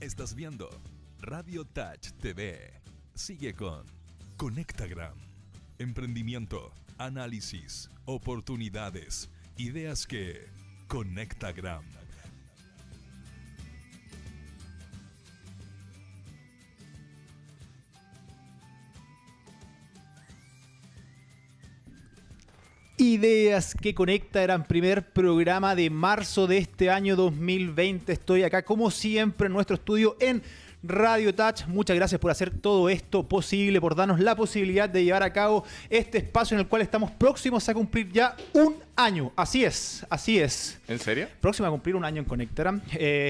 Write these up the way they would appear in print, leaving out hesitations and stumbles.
Estás viendo Radio Touch TV. Sigue con Conectagram. Emprendimiento, análisis, oportunidades, ideas que Conectagram. Ideas que Conecta eran primer programa de marzo de este año 2020. Estoy acá como siempre en nuestro estudio en Radio Touch. Muchas gracias por hacer todo esto posible, por darnos la posibilidad de llevar a cabo este espacio en el cual estamos próximos a cumplir ya un año. Así es, así es. ¿En serio? Próximo a cumplir un año en Conectagram.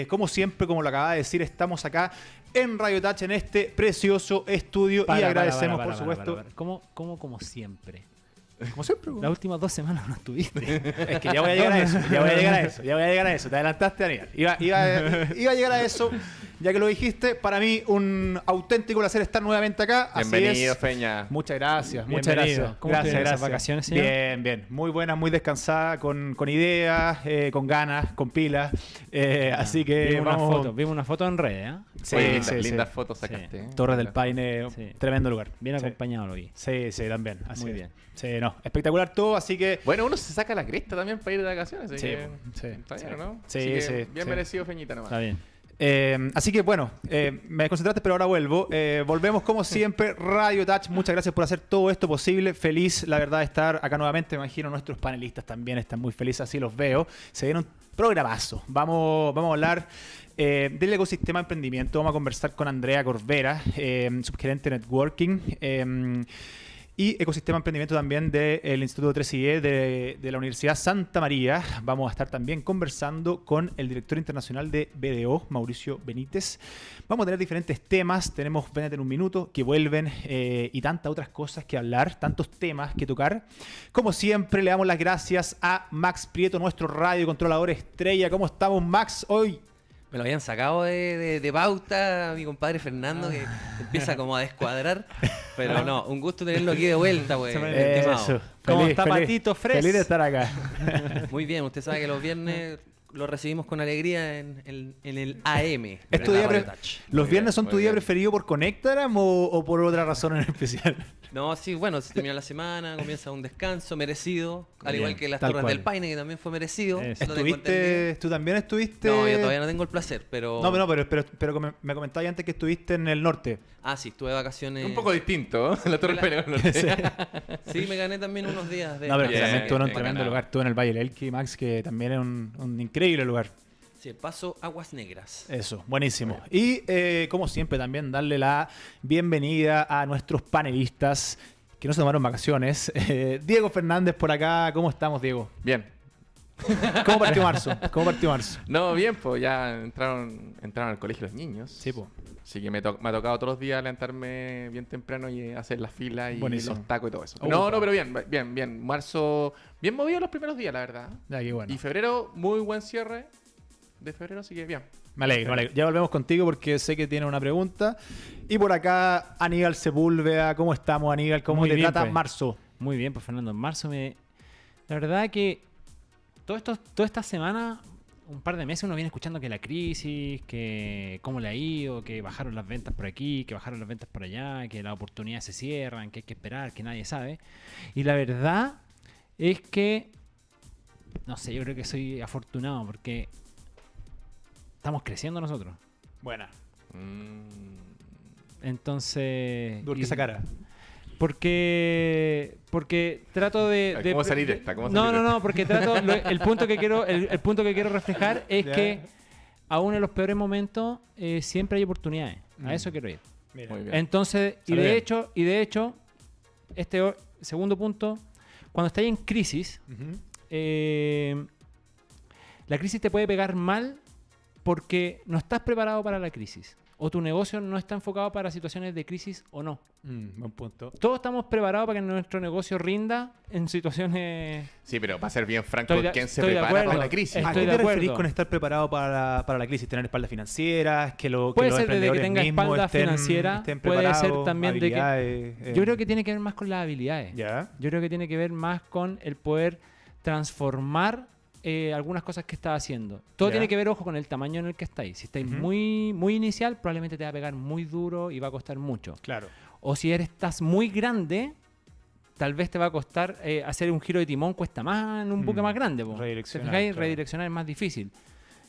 Como siempre, como lo acaba de decir, estamos acá en Radio Touch en este precioso estudio y agradecemos, por supuesto. Como siempre. Como siempre. Las últimas 2 semanas no estuviste. Es que ya voy a llegar a eso. Te adelantaste, Daniel. Iba a llegar a eso, ya que lo dijiste. Para mí, un auténtico placer estar nuevamente acá. Así Bienvenido, es. Feña. Muchas gracias. Bienvenido. Muchas gracias. ¿Cómo estuvieron esas vacaciones, señor? Bien. Muy buena, muy descansada, con ideas, con ganas, con pilas. Así que Vimos una foto en redes, ¿eh? Sí, Oye, sí. lindas fotos sacaste. Sí. Torres del Paine, Sí. tremendo lugar. Bien Sí. acompañado lo vi. Sí, también. Así Muy es. bien. Sí, no, espectacular todo, así que... Bueno, uno se saca la cresta también para ir de vacaciones. Así Sí, que sí, está bien, sí. ¿no? Sí, Así que sí, bien sí. merecido, Feñita, nomás. Está bien. Así que bueno, me desconcentraste, pero ahora vuelvo. Volvemos como siempre, Radio Touch. Muchas gracias por hacer todo esto posible. Feliz, la verdad, de estar acá nuevamente. Me imagino nuestros panelistas también están muy felices, así los veo. Se viene un programazo. Vamos a hablar del ecosistema de emprendimiento. Vamos a conversar con Andrea Corvera, subgerente de Networking. Y ecosistema de emprendimiento también del Instituto 3IE de la Universidad Santa María. Vamos a estar también conversando con el director internacional de BDO, Mauricio Benítez. Vamos a tener diferentes temas. Tenemos Véndete en un minuto, que vuelven, y tantas otras cosas que hablar, tantos temas que tocar. Como siempre, le damos las gracias a Max Prieto, nuestro radiocontrolador estrella. ¿Cómo estamos, Max, hoy? Me lo habían sacado de pauta mi compadre Fernando, que empieza como a descuadrar. Pero no, un gusto tenerlo aquí de vuelta, pues. Eso. ¿Cómo está Patito Fres? Feliz de estar acá. Muy bien, usted sabe que los viernes lo recibimos con alegría en el AM. ¿Es tu de día Radio pre- Touch. ¿Los Muy viernes bien, son muy tu día bien. preferido por Conectagram o por otra razón en especial? No, sí, bueno, se termina la semana, comienza un descanso merecido, al Bien, igual que las tal Torres cual. del Paine, que también fue merecido. Eso. Lo tengo entendido. ¿Tú también estuviste? No, yo todavía no tengo el placer, pero... No, pero me comentabas antes que estuviste en el norte. Ah, sí, estuve de vacaciones. Un poco distinto, ¿eh? La Torre del Paine del Norte. Sí, me gané también unos días de... No, pero Bien, también estuvo en un bien, tremendo ganado. lugar. Estuvo en el Valle del Elqui, Max, que también es un increíble lugar. Sí, Paso Aguas Negras. Eso, buenísimo. Y como siempre también darle la bienvenida a nuestros panelistas que no se tomaron vacaciones. Diego Fernández por acá. ¿Cómo estamos, Diego? Bien. ¿Cómo partió marzo? No, bien, pues ya entraron al colegio los niños. Sí, pues. Así que me ha tocado otros los días levantarme bien temprano y hacer la fila y Buenísimo. los tacos y todo eso. Oh, No, pa. pero bien. Marzo, bien movido los primeros días, la verdad. Ya, qué bueno. Y febrero, muy buen cierre de febrero, así que bien. Me alegro. Ya volvemos contigo porque sé que tiene una pregunta. Y por acá, Aníbal Sepúlveda. ¿Cómo estamos, Aníbal? ¿Cómo Muy te bien, trata pues. marzo? Muy bien, pues Fernando, en marzo La verdad que toda esta semana, un par de meses, uno viene escuchando que la crisis, que cómo le ha ido, que bajaron las ventas por aquí, que bajaron las ventas por allá, que las oportunidades se cierran, que hay que esperar, que nadie sabe. Y la verdad es que, no sé, yo creo que soy afortunado porque estamos creciendo nosotros. Buena. Entonces... ¿Por qué y- esa cara? Porque trato de ¿Cómo salir de esta? No, porque trato el punto que quiero reflejar es Ya. que aún en los peores momentos siempre hay oportunidades. Mm. A eso quiero ir. Mira. Muy bien. Entonces, y Sale bien. de hecho, segundo punto, cuando estás en crisis, Ujú. la crisis te puede pegar mal porque no estás preparado para la crisis. O tu negocio no está enfocado para situaciones de crisis o no. Buen punto. Todos estamos preparados para que nuestro negocio rinda en situaciones... Sí, pero para ser bien franco, Estoy de- ¿quién se estoy de prepara acuerdo. para la crisis? ¿A Estoy qué de te acuerdo. referís con estar preparado para la crisis? ¿Tener espaldas financieras? ¿Que los Puede ser desde que emprendedores tenga mismos espalda estén financiera, estén puede preparados, ser también de que... habilidades, Yo creo que tiene que ver más con las habilidades. ¿Ya? Yo creo que tiene que ver más con el poder transformar algunas cosas que estás haciendo. Todo Ya. tiene que ver, ojo, con el tamaño en el que estáis. Si estáis Ujú. muy inicial, probablemente te va a pegar muy duro y va a costar mucho. Claro. O si estás muy grande, tal vez te va a costar hacer un giro de timón, cuesta más en un buque más grande. Po. Redireccionar, ¿Te fijáis? claro. Redireccionar es más difícil.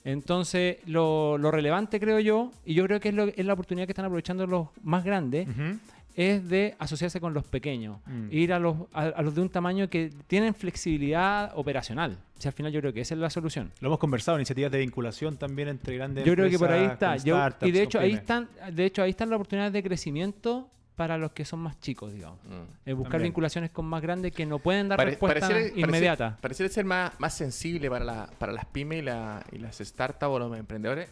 Entonces, lo relevante, creo yo, y yo creo que es la oportunidad que están aprovechando los más grandes, Ujú. es de asociarse con los pequeños. Mm. Ir a los de un tamaño que tienen flexibilidad operacional. Si al final yo creo que esa es la solución. Lo hemos conversado, iniciativas de vinculación también entre grandes Yo creo que por ahí empresas, está. con startups, Y de con hecho ahí pymes. están las oportunidades de crecimiento para los que son más chicos, digamos. Buscar También. vinculaciones con más grandes que no pueden dar respuesta inmediata. Pareciera ser más sensible para las pymes y las startups o los emprendedores.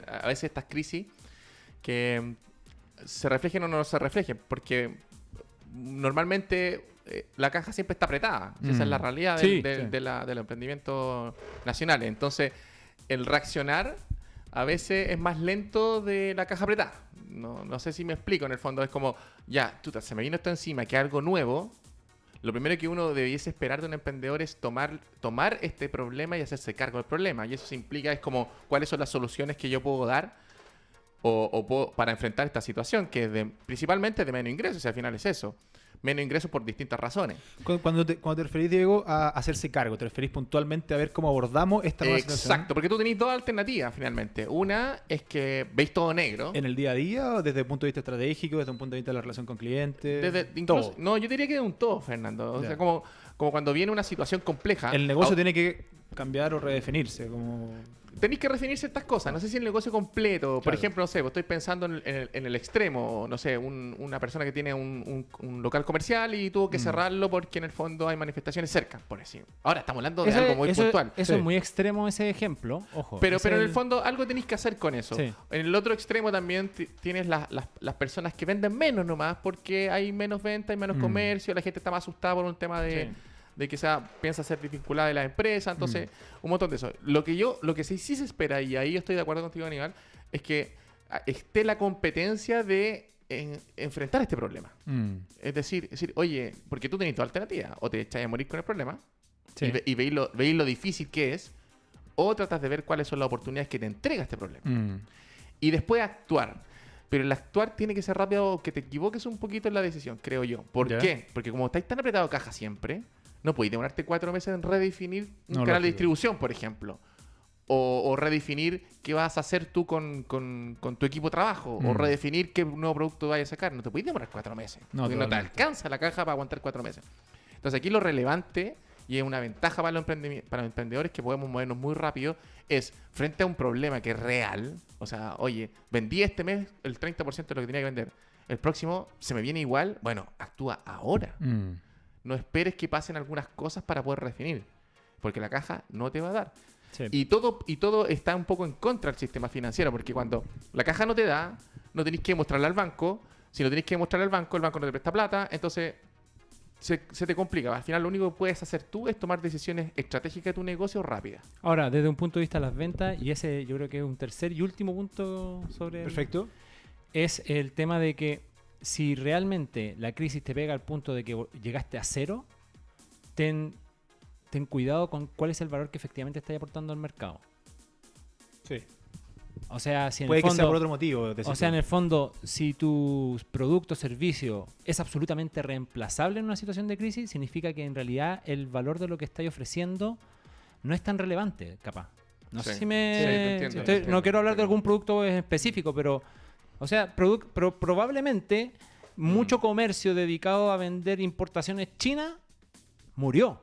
A veces estas crisis que se reflejen o no se reflejen, porque normalmente la caja siempre está apretada. Esa es la realidad Sí, del emprendimiento nacional. Entonces, el reaccionar a veces es más lento de la caja apretada. No sé si me explico. En el fondo es como, ya, se me vino esto encima, que es algo nuevo. Lo primero que uno debiese esperar de un emprendedor es tomar este problema y hacerse cargo del problema. Y eso se implica, es como, ¿cuáles son las soluciones que yo puedo dar para enfrentar esta situación? Que es principalmente de menos ingresos, o sea, al final es eso. Menos ingresos por distintas razones. Cuando te referís, Diego, a hacerse cargo, te referís puntualmente a ver cómo abordamos esta nueva situación. Exacto, porque tú tenés dos alternativas finalmente. Una es que veis todo negro. ¿En el día a día o desde el punto de vista estratégico, desde un punto de vista de la relación con clientes? Incluso, todo. no, yo diría que de un todo, Fernando. O Ya. sea, como cuando viene una situación compleja. El negocio tiene que cambiar o redefinirse. Como... Tenéis que redefinir ciertas cosas. No sé si el negocio completo. Por Claro. ejemplo, no sé, pues estoy pensando en el extremo. No sé, una persona que tiene un local comercial y tuvo que cerrarlo porque en el fondo hay manifestaciones cerca, por decir. Ahora estamos hablando de algo muy puntual. Eso Sí. es muy extremo ese ejemplo, ojo. Pero Ese en es el fondo algo tenéis que hacer con eso. Sí. En el otro extremo también tienes las personas que venden menos nomás porque hay menos venta, hay menos comercio, la gente está más asustada por un tema de que piensa ser desvinculada de la empresa, entonces un montón de eso. Lo que sí se espera, y ahí yo estoy de acuerdo contigo, Aníbal, es que esté la competencia de enfrentar este problema. Es decir, oye, porque tú tenés dos alternativas, o te echas a morir con el problema, Sí. y veis lo difícil que es, o tratas de ver cuáles son las oportunidades que te entrega este problema. Y después actuar. Pero el actuar tiene que ser rápido, que te equivoques un poquito en la decisión, creo yo. ¿Por Ya. qué? Porque como estáis tan apretado caja siempre, no podéis demorarte 4 meses en redefinir un No, canal de lógico. distribución, por ejemplo. O redefinir qué vas a hacer tú con tu equipo de trabajo. O redefinir qué nuevo producto vayas a sacar. No te podéis demorar 4 meses. No, porque no te totalmente. alcanza la caja para aguantar 4 meses. Entonces aquí lo relevante, y es una ventaja para los emprendedores que podemos movernos muy rápido, es frente a un problema que es real. O sea, oye, vendí este mes el 30% de lo que tenía que vender. El próximo se me viene igual. Bueno, actúa ahora. No esperes que pasen algunas cosas para poder redefinir. Porque la caja no te va a dar. Sí. Y todo está un poco en contra del sistema financiero. Porque cuando la caja no te da, no tenés que mostrarle al banco. Si no tenés que mostrarle al banco, el banco no te presta plata. Entonces se te complica. Al final lo único que puedes hacer tú es tomar decisiones estratégicas de tu negocio rápidas. Ahora, desde un punto de vista de las ventas, y ese yo creo que es un tercer y último punto sobre Perfecto. es el tema de que si realmente la crisis te pega al punto de que llegaste a cero, ten cuidado con cuál es el valor que efectivamente estás aportando al mercado. Sí. O sea, si en Puede el que fondo, sea por otro motivo. o sea, en el fondo, si tu producto o servicio es absolutamente reemplazable en una situación de crisis, significa que en realidad el valor de lo que estás ofreciendo no es tan relevante, capaz. No sé Sí. si me... Sí, te entiendo, no te entiendo, quiero hablar de entiendo. algún producto específico, pero... O sea, probablemente mucho comercio dedicado a vender importaciones chinas murió.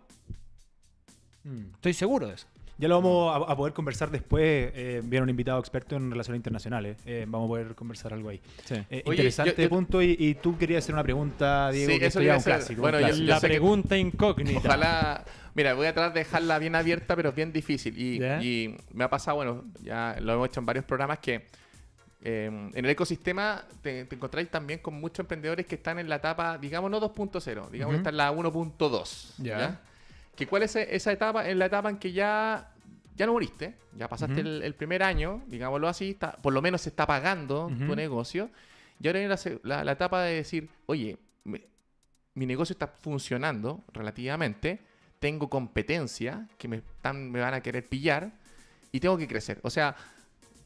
Estoy seguro de eso. Ya lo vamos a poder conversar después. Viene un invitado experto en relaciones internacionales. Vamos a poder conversar algo ahí. Oye, Interesante yo- punto. Y tú querías hacer una pregunta, Diego, Sí, que eso esto iba ya a es un hacer. clásico. Bueno, un yo- clásico. La sé que- pregunta incógnita. Ojalá, mira, voy a tratar de dejarla bien abierta, pero es bien difícil. ¿Ya? Y me ha pasado, bueno, ya lo hemos hecho en varios programas, que en el ecosistema te encontráis también con muchos emprendedores que están en la etapa, digamos, no 2.0, digamos que está en la 1.2. Ya. ¿Que ¿Cuál es esa etapa? En la etapa en que ya no moriste, ya pasaste Ujú. el primer año, digámoslo así, por lo menos se está pagando tu Ujú. negocio. Y ahora viene la etapa de decir, oye, mi negocio está funcionando relativamente, tengo competencia, que me van a querer pillar, y tengo que crecer. O sea,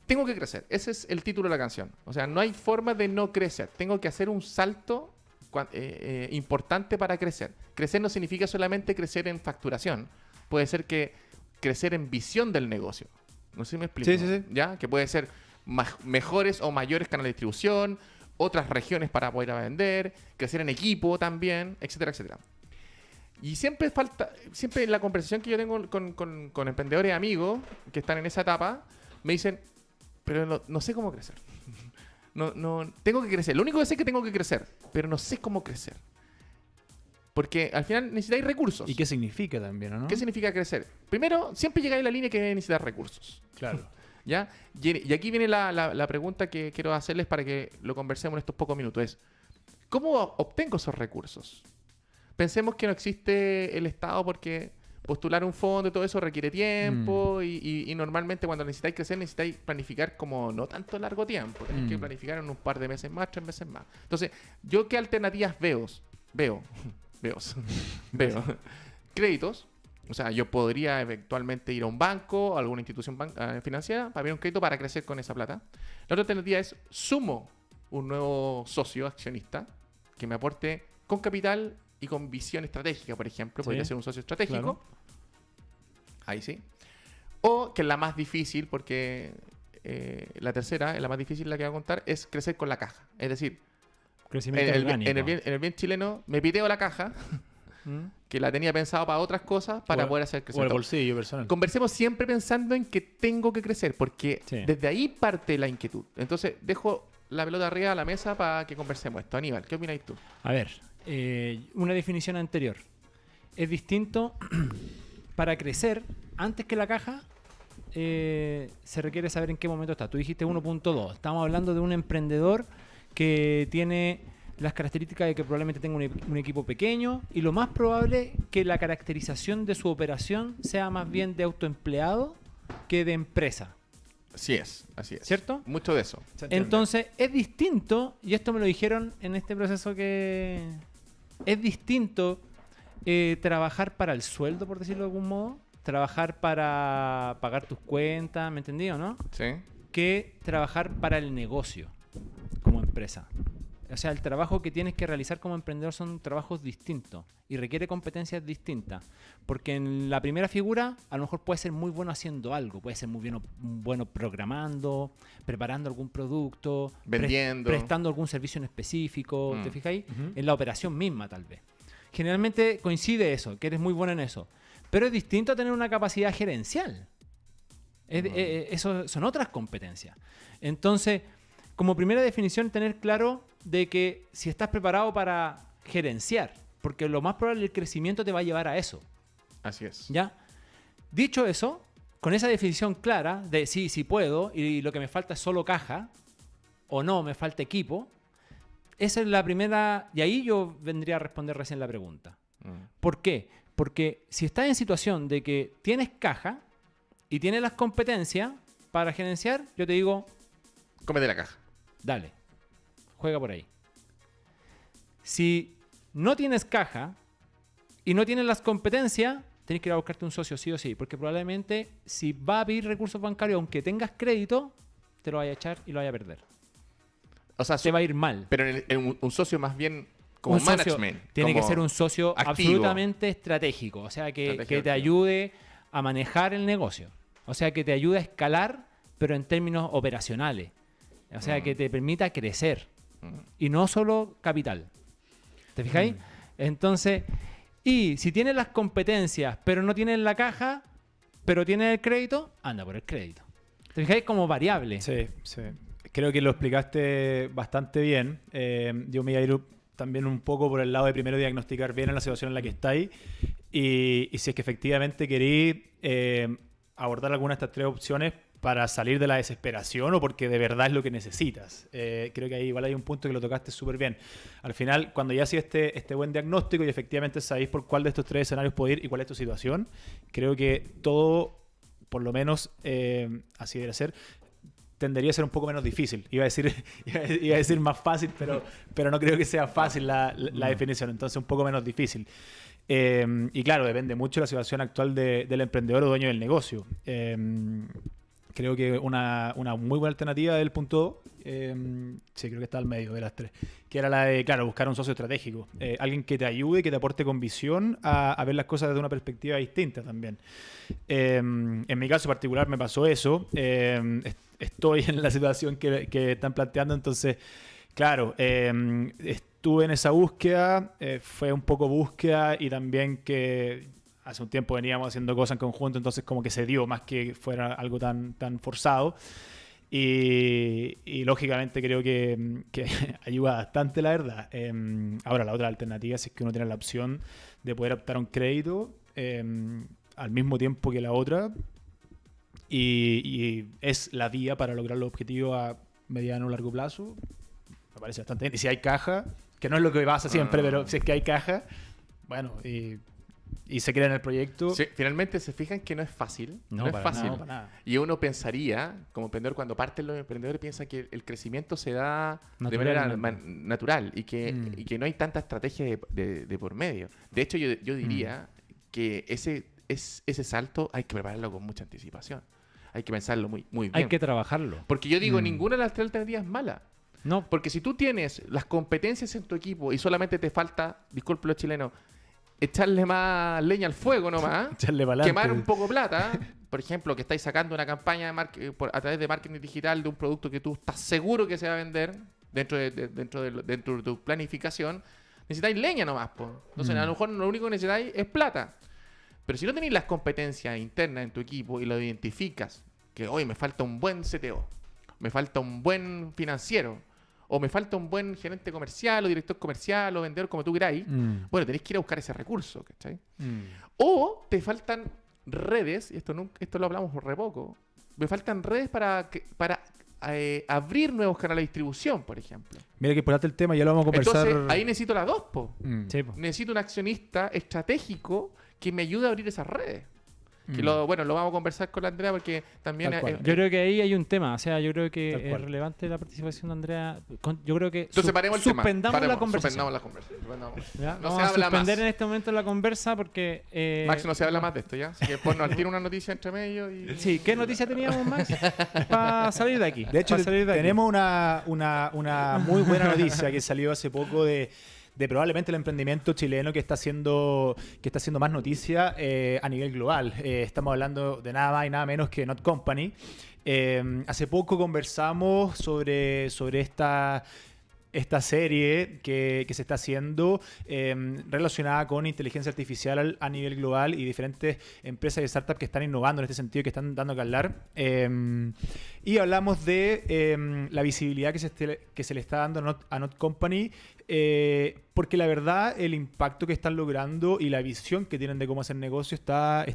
tengo que crecer. Ese es el título de la canción. O sea, no hay forma de no crecer. Tengo que hacer un salto importante para crecer. Crecer no significa solamente crecer en facturación. Puede ser que crecer en visión del negocio. No sé si me explico. Sí. ¿Ya? Que puede ser mejores o mayores canales de distribución, otras regiones para poder vender, crecer en equipo también, etcétera, etcétera. Y siempre en la conversación que yo tengo con emprendedores amigos que están en esa etapa, me dicen, pero no sé cómo crecer. No, tengo que crecer. Lo único que sé es que tengo que crecer, pero no sé cómo crecer. Porque al final necesitáis recursos. ¿Y qué significa también, o no? ¿Qué significa crecer? Primero, siempre llegáis a la línea que necesitas recursos. Claro. ¿Ya? Y aquí viene la pregunta que quiero hacerles para que lo conversemos en estos pocos minutos. Es, ¿cómo obtengo esos recursos? Pensemos que no existe el Estado porque postular un fondo y todo eso requiere tiempo y normalmente cuando necesitáis crecer necesitáis planificar como no tanto largo tiempo. Tenéis que planificar en un par de meses más, 3 meses más. Entonces, ¿yo qué alternativas veo? Créditos. O sea, yo podría eventualmente ir a un banco, a alguna institución financiera para ver un crédito para crecer con esa plata. La otra alternativa es sumo un nuevo socio accionista que me aporte con capital y con visión estratégica, por ejemplo. Sí, podría ser un socio estratégico. claro. Ahí sí. O, que es la más difícil, porque la tercera, la más difícil, la que voy a contar, es crecer con la caja. Es decir, Crecimiento orgánico. en el bien chileno, me piteo la caja, que la tenía pensado para otras cosas, para poder hacer crecer. O el bolsillo personal. Conversemos siempre pensando en que tengo que crecer, porque Sí. desde ahí parte la inquietud. Entonces, dejo la pelota arriba de la mesa para que conversemos esto. Aníbal, ¿qué opináis tú? A ver, una definición anterior. Es distinto para crecer antes que la caja. Se requiere saber en qué momento está. Tú dijiste 1.2. Estamos hablando de un emprendedor que tiene las características de que probablemente tenga un equipo pequeño y lo más probable que la caracterización de su operación sea más bien de autoempleado que de empresa. Así es. ¿Cierto? Mucho de eso. Entonces, es distinto, y esto me lo dijeron en este proceso, que es distinto trabajar para el sueldo, por decirlo de algún modo, trabajar para pagar tus cuentas, ¿me entendí o no? Sí. Que trabajar para el negocio como empresa. O sea, el trabajo que tienes que realizar como emprendedor son trabajos distintos y requiere competencias distintas. Porque en la primera figura, a lo mejor puedes ser muy bueno haciendo algo, puedes ser muy bueno programando, preparando algún producto, Vendiendo. prestando algún servicio en específico, ¿te fijáis? Ujú. En la operación misma, tal vez. Generalmente coincide eso, que eres muy bueno en eso. Pero es distinto a tener una capacidad gerencial. Eso son otras competencias. Entonces, como primera definición, tener claro de que si estás preparado para gerenciar, porque lo más probable el crecimiento te va a llevar a eso. Así es. ¿Ya? Dicho eso, con esa definición clara de sí puedo y lo que me falta es solo caja, o no, me falta equipo, esa es la primera, y ahí yo vendría a responder recién la pregunta. ¿Por qué? Porque si estás en situación de que tienes caja y tienes las competencias para gerenciar, yo te digo, Cómete la caja. dale, juega por ahí. Si no tienes caja y no tienes las competencias, tienes que ir a buscarte un socio sí o sí, porque probablemente si va a pedir recursos bancarios, aunque tengas crédito, te lo vaya a echar y lo vaya a perder. O sea, Te va a ir mal. pero en un socio más bien como Un socio management. tiene como que ser un socio activo. absolutamente estratégico, o sea, que Estratégico te activo. ayude a manejar el negocio, o sea, que te ayude a escalar, pero en términos operacionales, o sea, que te permita crecer y no solo capital. ¿Te fijáis? Entonces, y si tienes las competencias, pero no tienes la caja, pero tienes el crédito, anda por el crédito. ¿Te fijáis? Como variable. Sí. Creo que lo explicaste bastante bien. Yo me iba a ir también un poco por el lado de primero diagnosticar bien en la situación en la que estáis y si es que efectivamente queréis abordar alguna de estas 3 opciones para salir de la desesperación o porque de verdad es lo que necesitas. Creo que ahí igual hay un punto que lo tocaste súper bien. Al final, cuando ya hacéis este buen diagnóstico y efectivamente sabéis por cuál de estos 3 escenarios puede ir y cuál es tu situación, creo que todo, por lo menos así debe ser, tendería a ser un poco menos difícil. Iba a decir más fácil, pero no creo que sea fácil la definición. Entonces, un poco menos difícil. Y claro, depende mucho de la situación actual del emprendedor o dueño del negocio. Creo que una muy buena alternativa del punto, sí, creo que está al medio de las tres, que era la de, claro, buscar un socio estratégico. Alguien que te ayude, que te aporte con visión a ver las cosas desde una perspectiva distinta también. En mi caso particular me pasó eso. Estoy en la situación que están planteando, entonces, claro, estuve en esa búsqueda, fue un poco búsqueda y también que hace un tiempo veníamos haciendo cosas en conjunto, entonces como que se dio más que fuera algo tan forzado. Y lógicamente creo que ayuda bastante, la verdad. Ahora, la otra alternativa es que uno tiene la opción de poder optar a un crédito al mismo tiempo que la otra. Y es la vía para lograr los objetivos a mediano o largo plazo. Me parece bastante bien. Y si hay caja, que no es lo que pasa siempre, pero si es que hay caja, bueno, y se crea en el proyecto. Sí, finalmente se fijan que no es fácil. No es fácil. No, para nada. Y uno pensaría, como emprendedor, cuando parten los emprendedores, piensa que el crecimiento se da de manera natural y que no hay tanta estrategia de por medio. De hecho, yo diría que ese salto hay que prepararlo con mucha anticipación. Hay que pensarlo muy bien. Hay que trabajarlo. Porque yo digo, ninguna de las tres alternativas es mala. No, Porque si tú tienes las competencias en tu equipo y solamente te falta, disculpe los chilenos, echarle más leña al fuego nomás, Echarle pa'lante. quemar un poco plata, por ejemplo, que estáis sacando una campaña a través de marketing digital de un producto que tú estás seguro que se va a vender dentro de tu planificación, necesitáis leña nomás, po. Entonces, a lo mejor lo único que necesitáis es plata. Pero si no tenéis las competencias internas en tu equipo y lo identificas, que hoy me falta un buen CTO, me falta un buen financiero, o me falta un buen gerente comercial, o director comercial, o vendedor, como tú queráis, bueno, tenéis que ir a buscar ese recurso, ¿cachai? O te faltan redes, y esto lo hablamos por re poco, me faltan redes para abrir nuevos canales de distribución, por ejemplo. Mira que importante el tema, ya lo vamos a conversar. Entonces, ahí necesito las dos, po. sí, po. Necesito un accionista estratégico que me ayude a abrir esas redes. Que lo vamos a conversar con la Andrea porque también... Tal cual. Yo creo que ahí hay un tema, o sea, yo creo Tal que es cual. relevante la participación de Andrea. Yo creo que Entonces paremos el tema. suspendamos la conversación. Suspendamos la conversación. Suspendamos. ¿Ya? No Vamos se a habla suspender más. en este momento la conversa porque... Max, no se habla más de esto, ¿ya? Así que ponnos al tiro una noticia entre medio y... Sí, ¿qué noticia teníamos, Max? Para salir de aquí. De hecho, pa' salir de aquí. tenemos una muy buena noticia que salió hace poco de probablemente el emprendimiento chileno que está haciendo más noticia a nivel global. Estamos hablando de nada más y nada menos que Not Company. Hace poco conversamos sobre esta serie que se está haciendo relacionada con inteligencia artificial a nivel global y diferentes empresas y startups que están innovando en este sentido y que están dando que hablar. Y hablamos de la visibilidad que se le está dando a Not Company, porque la verdad el impacto que están logrando y la visión que tienen de cómo hacer negocio está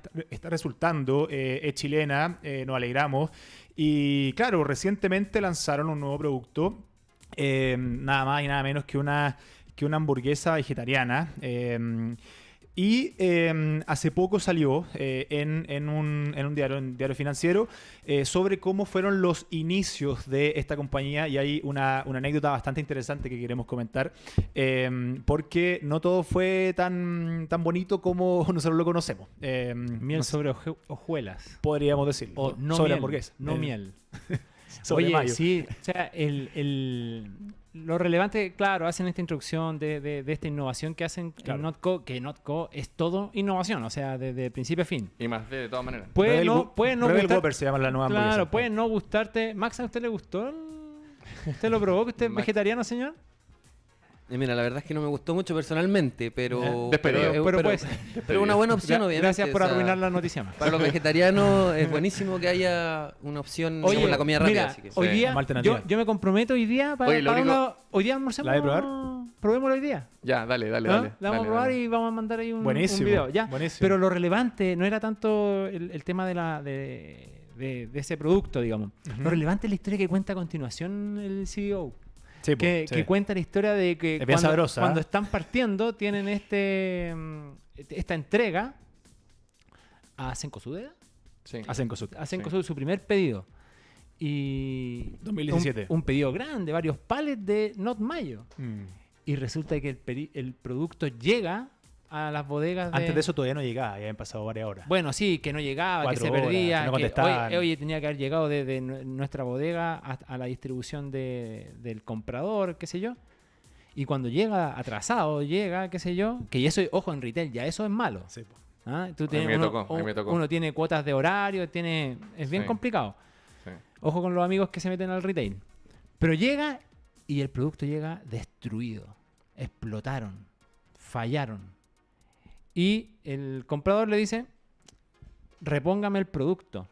resultando. Es chilena, nos alegramos. Y claro, recientemente lanzaron un nuevo producto. Nada más y nada menos que una hamburguesa vegetariana. Y hace poco salió en un diario financiero sobre cómo fueron los inicios de esta compañía, y hay una anécdota bastante interesante que queremos comentar, porque no todo fue tan bonito como nosotros lo conocemos. Miel sobre hojuelas. Podríamos decirlo. O no sobre miel. hamburguesa. No miel. Sobre Oye, mayo. sí, o sea, lo relevante, claro, hacen esta introducción de esta innovación que hacen Claro. en Notco, que Notco es todo innovación, o sea, desde principio a fin. Y más de todas maneras. Puede no Rebel gustar- Whopper se llama la nueva hamburguesa. Claro, puede no gustarte. Max, ¿a usted le gustó? ¿Usted lo probó? ¿Que usted es Max. vegetariano, señor? Mira, la verdad es que no me gustó mucho personalmente, pero Despedido. Pero puede ser. pero una buena opción, obviamente. Gracias por o sea, arruinar la noticia, Max. Para los vegetarianos es buenísimo que haya una opción Oye, como la comida rápida. mira, Así que, hoy Sí. día, Como alternativa. yo me comprometo hoy día para, Oye, lo único- hoy día almorzamos. ¿La de probar? Probémoslo hoy día. Ya, dale. ¿Ah? La vamos a dale, probar dale. y vamos a mandar ahí un Buenísimo, video. Ya. buenísimo. Pero lo relevante no era tanto el tema de ese producto, digamos. Ujú. Lo relevante es la historia que cuenta a continuación el CEO. Sí, po, Que sí. cuenta la historia de que Es bien sabrosa, cuando ¿eh? están partiendo tienen esta entrega a Cencosudera. Sí. Hacen cosas. A Cencosud, su primer pedido. Y 2017. un pedido grande, varios palets de Not Mayo. Mm. Y resulta que el producto llega a las bodegas Antes de eso todavía no llegaba, ya habían pasado varias horas. Bueno, sí, que no llegaba, 4 que se horas, perdía, que no que contestaban. oye, tenía que haber llegado desde nuestra bodega a la distribución del comprador, qué sé yo. Y cuando llega atrasado, qué sé yo, que eso, ojo, en retail ya eso es malo. Sí, po. ¿Ah? Tú A mí tienes me uno, tocó, a mí me tocó. uno tiene cuotas de horario, es bien Sí. complicado. Sí. Ojo con los amigos que se meten al retail. Pero llega y el producto llega destruido. Explotaron, fallaron. Y el comprador le dice, repóngame el producto.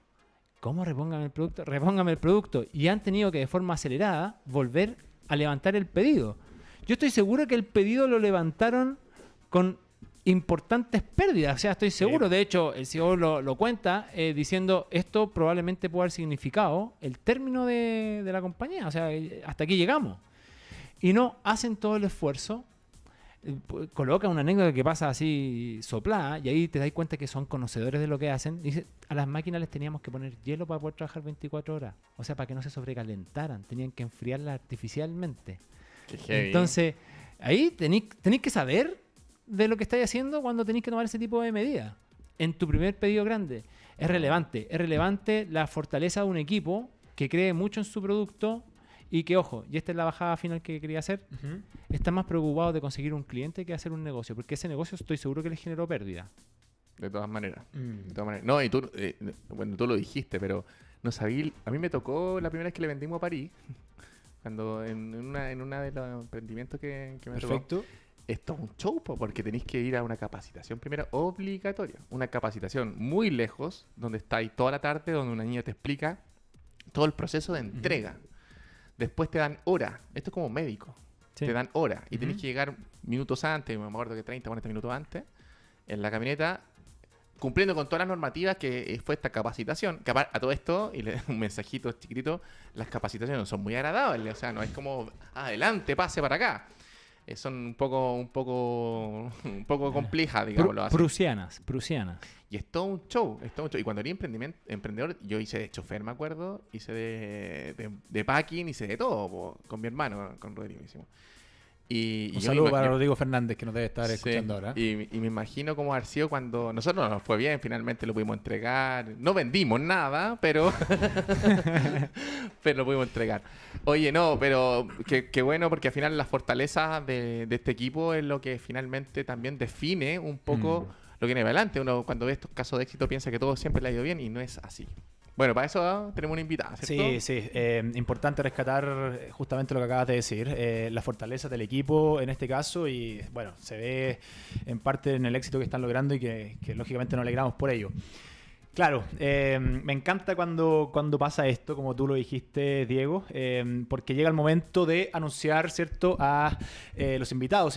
¿Cómo repóngame el producto? Repóngame el producto. Y han tenido que de forma acelerada volver a levantar el pedido. Yo estoy seguro que el pedido lo levantaron con importantes pérdidas. O sea, estoy seguro. De hecho, el CEO lo cuenta diciendo esto probablemente puede haber significado el término de la compañía. O sea, hasta aquí llegamos. Y no hacen todo el esfuerzo. Coloca una anécdota que pasa así soplada y ahí te das cuenta que son conocedores de lo que hacen. Dice, a las máquinas les teníamos que poner hielo para poder trabajar 24 horas. O sea, para que no se sobrecalentaran. Tenían que enfriarlas artificialmente. Qué heavy. Entonces, ahí tenéis que saber de lo que estáis haciendo cuando tenéis que tomar ese tipo de medidas. En tu primer pedido grande es relevante. Es relevante la fortaleza de un equipo que cree mucho en su producto y que, ojo, y esta es la bajada final que quería hacer, está más preocupado de conseguir un cliente que hacer un negocio, porque ese negocio estoy seguro que les generó pérdida. De todas maneras. De todas maneras. No, y tú, bueno, tú lo dijiste, pero no sabía. A mí me tocó la primera vez que le vendimos a París, cuando en una de los emprendimientos que me tocó. Perfecto. Esto es un show, po, porque tenéis que ir a una capacitación primero obligatoria. Una capacitación muy lejos, donde estáis toda la tarde, donde una niña te explica todo el proceso de entrega. Después te dan hora. Esto es como médico. Sí. Te dan hora. Y tenés que llegar minutos antes, me acuerdo que 30, 40 minutos antes, en la camioneta, cumpliendo con todas las normativas que fue esta capacitación. Que a todo esto, y le un mensajito chiquitito, las capacitaciones no son muy agradables. O sea, no es como, adelante, pase para acá. Son un poco complejas, digámoslo así. Prusianas. Y es todo un show, es todo un show. Y cuando era emprendedor, yo hice de chofer, me acuerdo, hice de packing, hice de todo, con mi hermano, con Rodrigo hicimos. Y Un yo saludo me para yo- Rodrigo Fernández, que nos debe estar sí, escuchando ahora. y me imagino cómo haber sido cuando nosotros nos fue bien, finalmente lo pudimos entregar. No vendimos nada, pero pero lo pudimos entregar. Oye, no, pero qué bueno, porque al final las fortalezas de este equipo es lo que finalmente también define un poco lo que viene adelante. Uno cuando ve estos casos de éxito piensa que todo siempre le ha ido bien y no es así. Bueno, para eso tenemos una invitada, ¿cierto? Sí. Importante rescatar justamente lo que acabas de decir, la fortaleza del equipo en este caso y bueno, se ve en parte en el éxito que están logrando y que lógicamente nos alegramos por ello. Claro, me encanta cuando pasa esto, como tú lo dijiste, Diego, porque llega el momento de anunciar, ¿cierto?, a los invitadas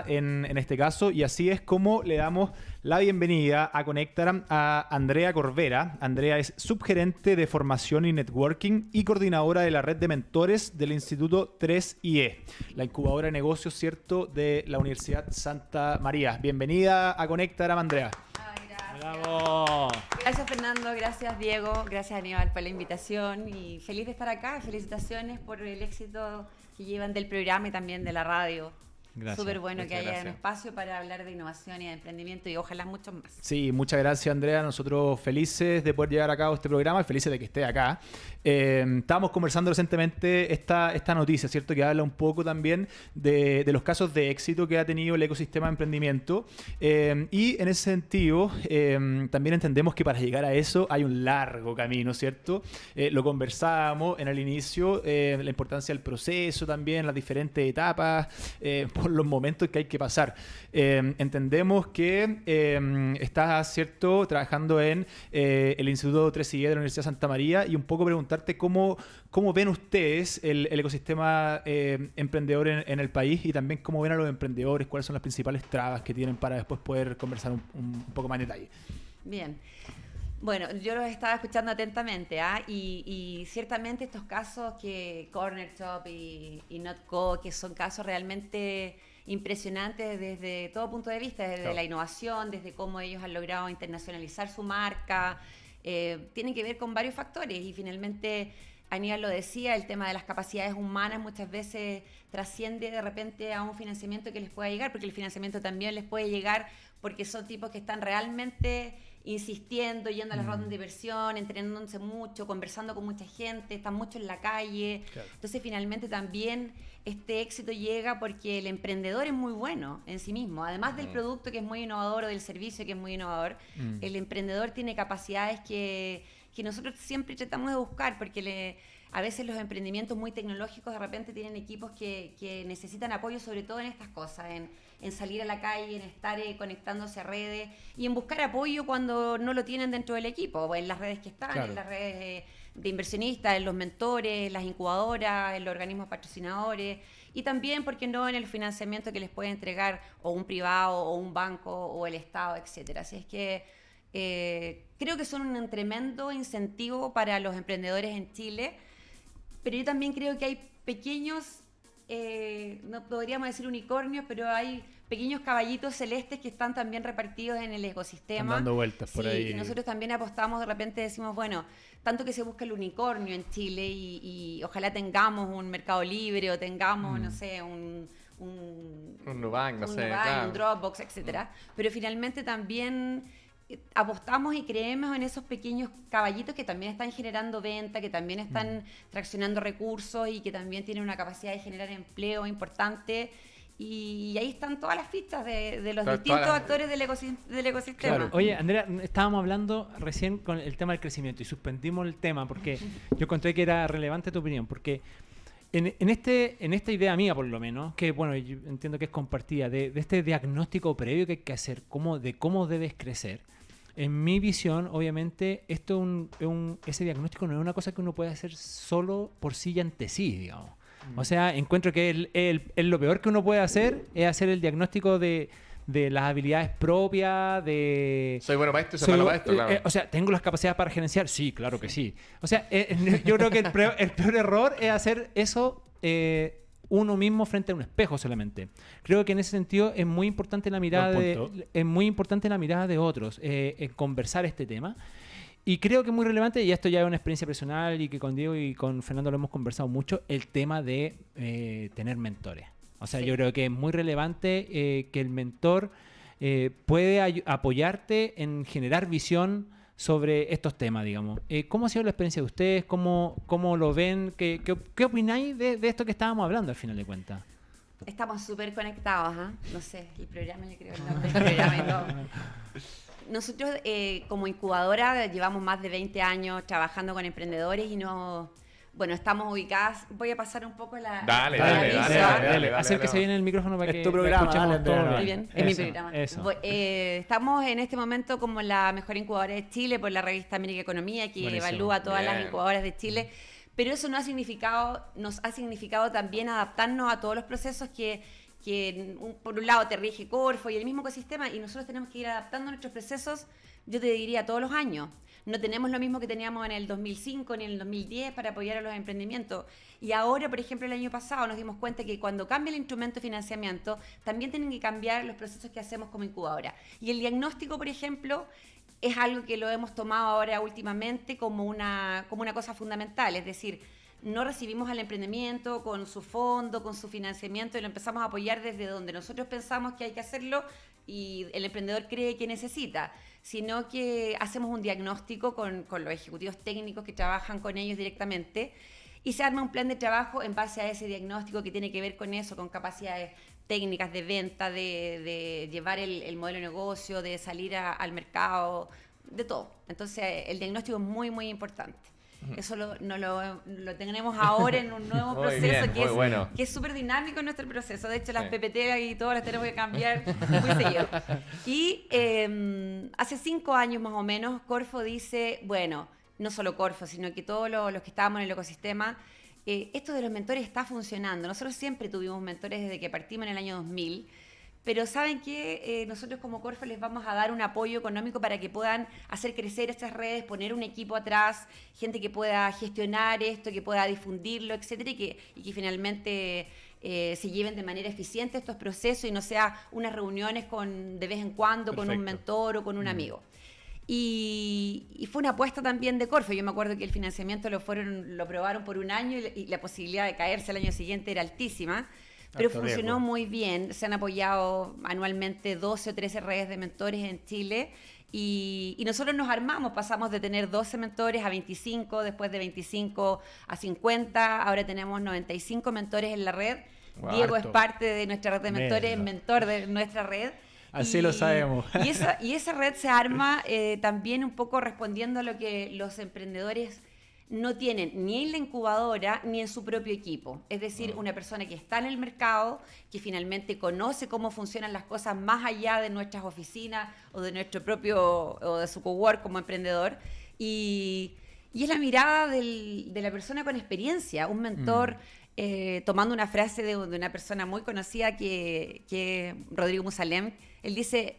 en este caso, y así es como le damos la bienvenida a Conectaram a Andrea Corvera. Andrea es subgerente de formación y networking y coordinadora de la red de mentores del Instituto 3IE, la incubadora de negocios, ¿cierto?, de la Universidad Santa María. Bienvenida a Conectaram, Andrea. Ay, gracias. ¡Bravo! Gracias Fernando, gracias Diego, gracias Aníbal por la invitación y feliz de estar acá. Felicitaciones por el éxito que llevan del programa y también de la radio. Gracias. Súper bueno que Muchas haya un gracias. espacio para hablar de innovación y de emprendimiento y ojalá muchos más. Sí, muchas gracias, Andrea. Nosotros felices de poder llevar a cabo este programa y felices de que esté acá. Estábamos conversando recientemente esta noticia, ¿cierto? Que habla un poco también de los casos de éxito que ha tenido el ecosistema de emprendimiento. Y en ese sentido, también entendemos que para llegar a eso hay un largo camino, ¿cierto? Lo conversábamos en el inicio, la importancia del proceso también, las diferentes etapas, por los momentos que hay que pasar. Entendemos que estás, ¿cierto?, trabajando en el Instituto 3IE de la Universidad Santa María y un poco preguntarte cómo ven ustedes el ecosistema emprendedor en el país y también cómo ven a los emprendedores, cuáles son las principales trabas que tienen para después poder conversar un poco más en detalle. Bien. Bueno, yo los estaba escuchando atentamente, y ciertamente estos casos que Corner Shop y Notco, que son casos realmente impresionantes desde todo punto de vista, desde Claro. la innovación, desde cómo ellos han logrado internacionalizar su marca, tienen que ver con varios factores y finalmente Aníbal lo decía, el tema de las capacidades humanas muchas veces trasciende de repente a un financiamiento que les pueda llegar, porque el financiamiento también les puede llegar porque son tipos que están realmente insistiendo, yendo a las rondas de inversión, entrenándose mucho, conversando con mucha gente, están mucho en la calle. Claro. Entonces finalmente también este éxito llega porque el emprendedor es muy bueno en sí mismo. Además del producto que es muy innovador o del servicio que es muy innovador, el emprendedor tiene capacidades que nosotros siempre tratamos de buscar, porque a veces los emprendimientos muy tecnológicos de repente tienen equipos que necesitan apoyo, sobre todo en estas cosas, en salir a la calle, en estar conectándose a redes y en buscar apoyo cuando no lo tienen dentro del equipo, o en las redes que están, Claro. en las redes de inversionistas, en los mentores, las incubadoras, en los organismos patrocinadores y también, ¿por qué no?, en el financiamiento que les puede entregar o un privado o un banco o el Estado, etcétera. Así es que creo que son un tremendo incentivo para los emprendedores en Chile, pero yo también creo que hay pequeños, no podríamos decir unicornios, pero hay pequeños caballitos celestes que están también repartidos en el ecosistema. Están dando vueltas por ahí. Y nosotros también apostamos, de repente decimos, bueno, tanto que se busca el unicornio en Chile y ojalá tengamos un Mercado Libre o tengamos, no sé, un Nubank, no sé, Nubank, claro. un Dropbox, etcétera. Pero finalmente también apostamos y creemos en esos pequeños caballitos que también están generando venta, que también están traccionando recursos y que también tienen una capacidad de generar empleo importante. Y ahí están todas las fichas de los distintos actores del ecosistema. Claro. Oye, Andrea, estábamos hablando recién con el tema del crecimiento y suspendimos el tema porque yo encontré que era relevante tu opinión, porque en esta idea mía, por lo menos, que bueno, yo entiendo que es compartida, de este diagnóstico previo que hay que hacer, de cómo debes crecer. En mi visión, obviamente, ese diagnóstico no es una cosa que uno puede hacer solo por sí y ante sí, digamos. O sea, encuentro que lo peor que uno puede hacer es hacer el diagnóstico de las habilidades propias, Soy bueno para esto y soy malo para esto, claro. o sea, ¿tengo las capacidades para gerenciar? Sí, claro que sí. O sea, yo creo que el peor error es hacer eso uno mismo frente a un espejo solamente. Creo que en ese sentido es muy importante la mirada de otros, en conversar este tema. Y creo que es muy relevante, y esto ya es una experiencia personal y que con Diego y con Fernando lo hemos conversado mucho, el tema de tener mentores. O sea, Sí. yo creo que es muy relevante que el mentor puede apoyarte en generar visión sobre estos temas, digamos. ¿Cómo ha sido la experiencia de ustedes? ¿Cómo lo ven? ¿Qué opináis de esto que estábamos hablando al final de cuentas? Estamos súper conectados, ¿ah? No sé, el programa, yo creo, el nombre del programa y todo. Nosotros, como incubadora, llevamos más de 20 años trabajando con emprendedores y bueno, estamos ubicadas. Voy a pasar un poco la. Dale, la dale, aviso. dale. Acérquese bien el micrófono para Es que tu programa, lo escuchemos dale, todos Andrea, Muy bien. bien, es mi Eso, programa. eso. Estamos en este momento como la mejor incubadora de Chile por la revista América Economía, que Buenísimo. evalúa todas las Bien. incubadoras de Chile. Pero eso nos ha significado también adaptarnos a todos los procesos que por un lado te rige Corfo y el mismo ecosistema, y nosotros tenemos que ir adaptando nuestros procesos, yo te diría, todos los años. No tenemos lo mismo que teníamos en el 2005 ni en el 2010 para apoyar a los emprendimientos. Y ahora, por ejemplo, el año pasado nos dimos cuenta que cuando cambia el instrumento de financiamiento, también tienen que cambiar los procesos que hacemos como incubadora. Y el diagnóstico, por ejemplo, es algo que lo hemos tomado ahora últimamente como una cosa fundamental. Es decir, no recibimos al emprendimiento con su fondo, con su financiamiento, y lo empezamos a apoyar desde donde nosotros pensamos que hay que hacerlo y el emprendedor cree que necesita, sino que hacemos un diagnóstico con los ejecutivos técnicos que trabajan con ellos directamente y se arma un plan de trabajo en base a ese diagnóstico que tiene que ver con eso, con capacidades técnicas de venta, de llevar el modelo de negocio, de salir al mercado, de todo. Entonces, el diagnóstico es muy, muy importante. Eso lo tenemos ahora en un nuevo Muy proceso bien, que muy es bueno. que es súper dinámico en nuestro proceso. De hecho, las Sí. PPT y todo las tenemos que cambiar muy seguido. Y hace 5 años más o menos, Corfo dice, bueno, no solo Corfo, sino que todos los que estábamos en el ecosistema, esto de los mentores está funcionando. Nosotros siempre tuvimos mentores desde que partimos en el año 2000, pero ¿saben qué? Nosotros como Corfo les vamos a dar un apoyo económico para que puedan hacer crecer estas redes, poner un equipo atrás, gente que pueda gestionar esto, que pueda difundirlo, etcétera, y que finalmente se lleven de manera eficiente estos procesos y no sea unas reuniones de vez en cuando con un Perfecto. mentor o con un amigo. Y fue una apuesta también de Corfo. Yo me acuerdo que el financiamiento lo probaron por un año y la posibilidad de caerse el año siguiente era altísima. Pero Alto funcionó riesgo. muy bien. Se han apoyado anualmente 12 o 13 redes de mentores en Chile. Y nosotros nos armamos, pasamos de tener 12 mentores a 25, después de 25 a 50, ahora tenemos 95 mentores en la red. Wow, Diego harto. es parte de nuestra red de mentores, Tremendo. mentor de nuestra red. Así lo sabemos. Y esa red se arma también un poco respondiendo a lo que los emprendedores no tienen ni en la incubadora ni en su propio equipo. Es decir, una persona que está en el mercado, que finalmente conoce cómo funcionan las cosas más allá de nuestras oficinas o de nuestro propio, o de su cowork como emprendedor. Y es la mirada de la persona con experiencia, un mentor. Tomando una frase de una persona muy conocida que es Rodrigo Musalem, él dice,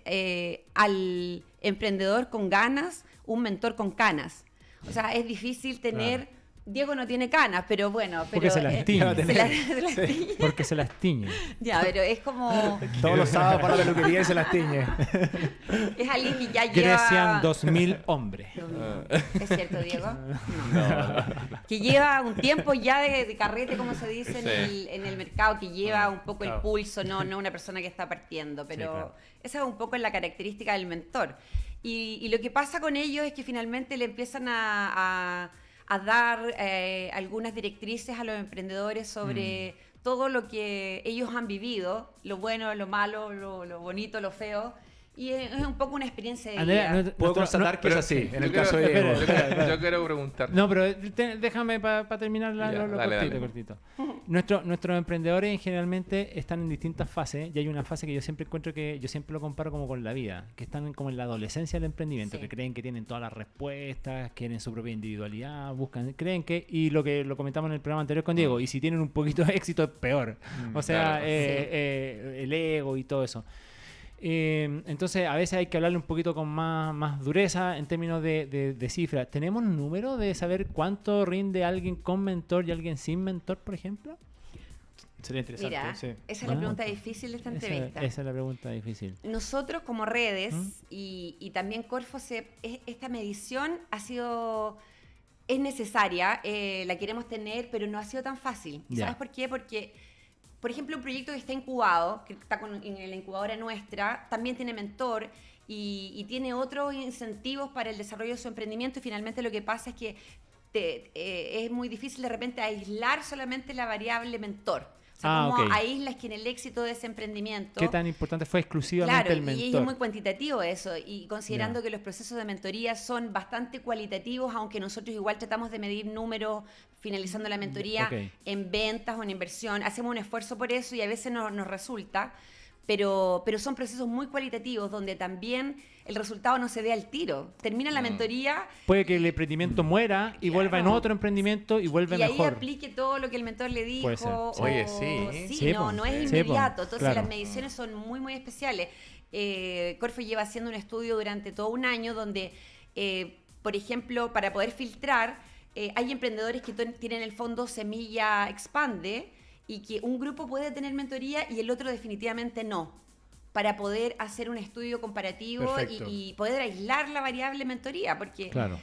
al emprendedor con ganas, un mentor con canas. O sea, es difícil tener... Claro. Diego no tiene canas, pero bueno... Porque pero, se las tiñe. se las tiñe. Porque se las tiñe. Ya, pero es como... Todos los sábados para la peluquería y se las tiñe. Es alguien que ya lleva... Crecian 2000 hombres. ¿Es cierto, Diego? No. Que lleva un tiempo ya de carrete, como se dice, en el mercado, que lleva un poco el pulso, no una persona que está partiendo, pero Sí, claro. esa es un poco la característica del mentor. Y lo que pasa con ellos es que finalmente le empiezan a dar algunas directrices a los emprendedores sobre todo lo que ellos han vivido, lo bueno, lo malo, lo bonito, lo feo. Y es un poco una experiencia de Andrea, vida. no- Puedo nuestro- constatar no- que es así, en el Yo caso de quiero- Diego. yo quiero preguntar. No, pero déjame para terminar Ya, lo dale, cortito, dale. cortito. Nuestros emprendedores generalmente están en distintas fases y hay una fase que yo siempre encuentro que yo siempre lo comparo como con la vida, que están como en la adolescencia del emprendimiento, Sí. que creen que tienen todas las respuestas, quieren su propia individualidad, creen que, y lo que lo comentamos en el programa anterior con Diego, y si tienen un poquito de éxito es peor. O sea, claro. el ego y todo eso. Entonces a veces hay que hablarle un poquito con más dureza en términos de cifras. ¿Tenemos un número de saber cuánto rinde alguien con mentor y alguien sin mentor, por ejemplo? Sería interesante, Mira, sí. esa es la pregunta difícil de esta entrevista. Esa es la pregunta difícil. Nosotros como redes y también Corfo, esta medición es necesaria, la queremos tener, pero no ha sido tan fácil. ¿Y Ya. sabes por qué? Porque, por ejemplo, un proyecto que está incubado, que está en la incubadora nuestra, también tiene mentor y tiene otros incentivos para el desarrollo de su emprendimiento, y finalmente lo que pasa es que es muy difícil de repente aislar solamente la variable mentor. O sea, cómo ok. aíslas que en el éxito de ese emprendimiento... ¿Qué tan importante fue exclusivamente Claro, el mentor? y es muy cuantitativo eso, y considerando Ya. que los procesos de mentoría son bastante cualitativos, aunque nosotros igual tratamos de medir números finalizando la mentoría Ok. en ventas o en inversión, hacemos un esfuerzo por eso y a veces nos resulta, pero son procesos muy cualitativos donde también el resultado no se ve al tiro. Termina la mentoría Puede que el emprendimiento muera y vuelva en Claro. otro emprendimiento y vuelve y ahí mejor. aplique todo lo que el mentor le dijo. Puede ser, sí. Oye, sí. Sí, po. no es Sí, po, inmediato. Entonces claro. las mediciones son muy, muy especiales. Corfo lleva haciendo un estudio durante todo un año donde, por ejemplo, para poder filtrar, hay emprendedores que tienen el fondo Semilla Expande y que un grupo puede tener mentoría y el otro definitivamente no, para poder hacer un estudio comparativo Perfecto. y poder aislar la variable mentoría, porque Claro.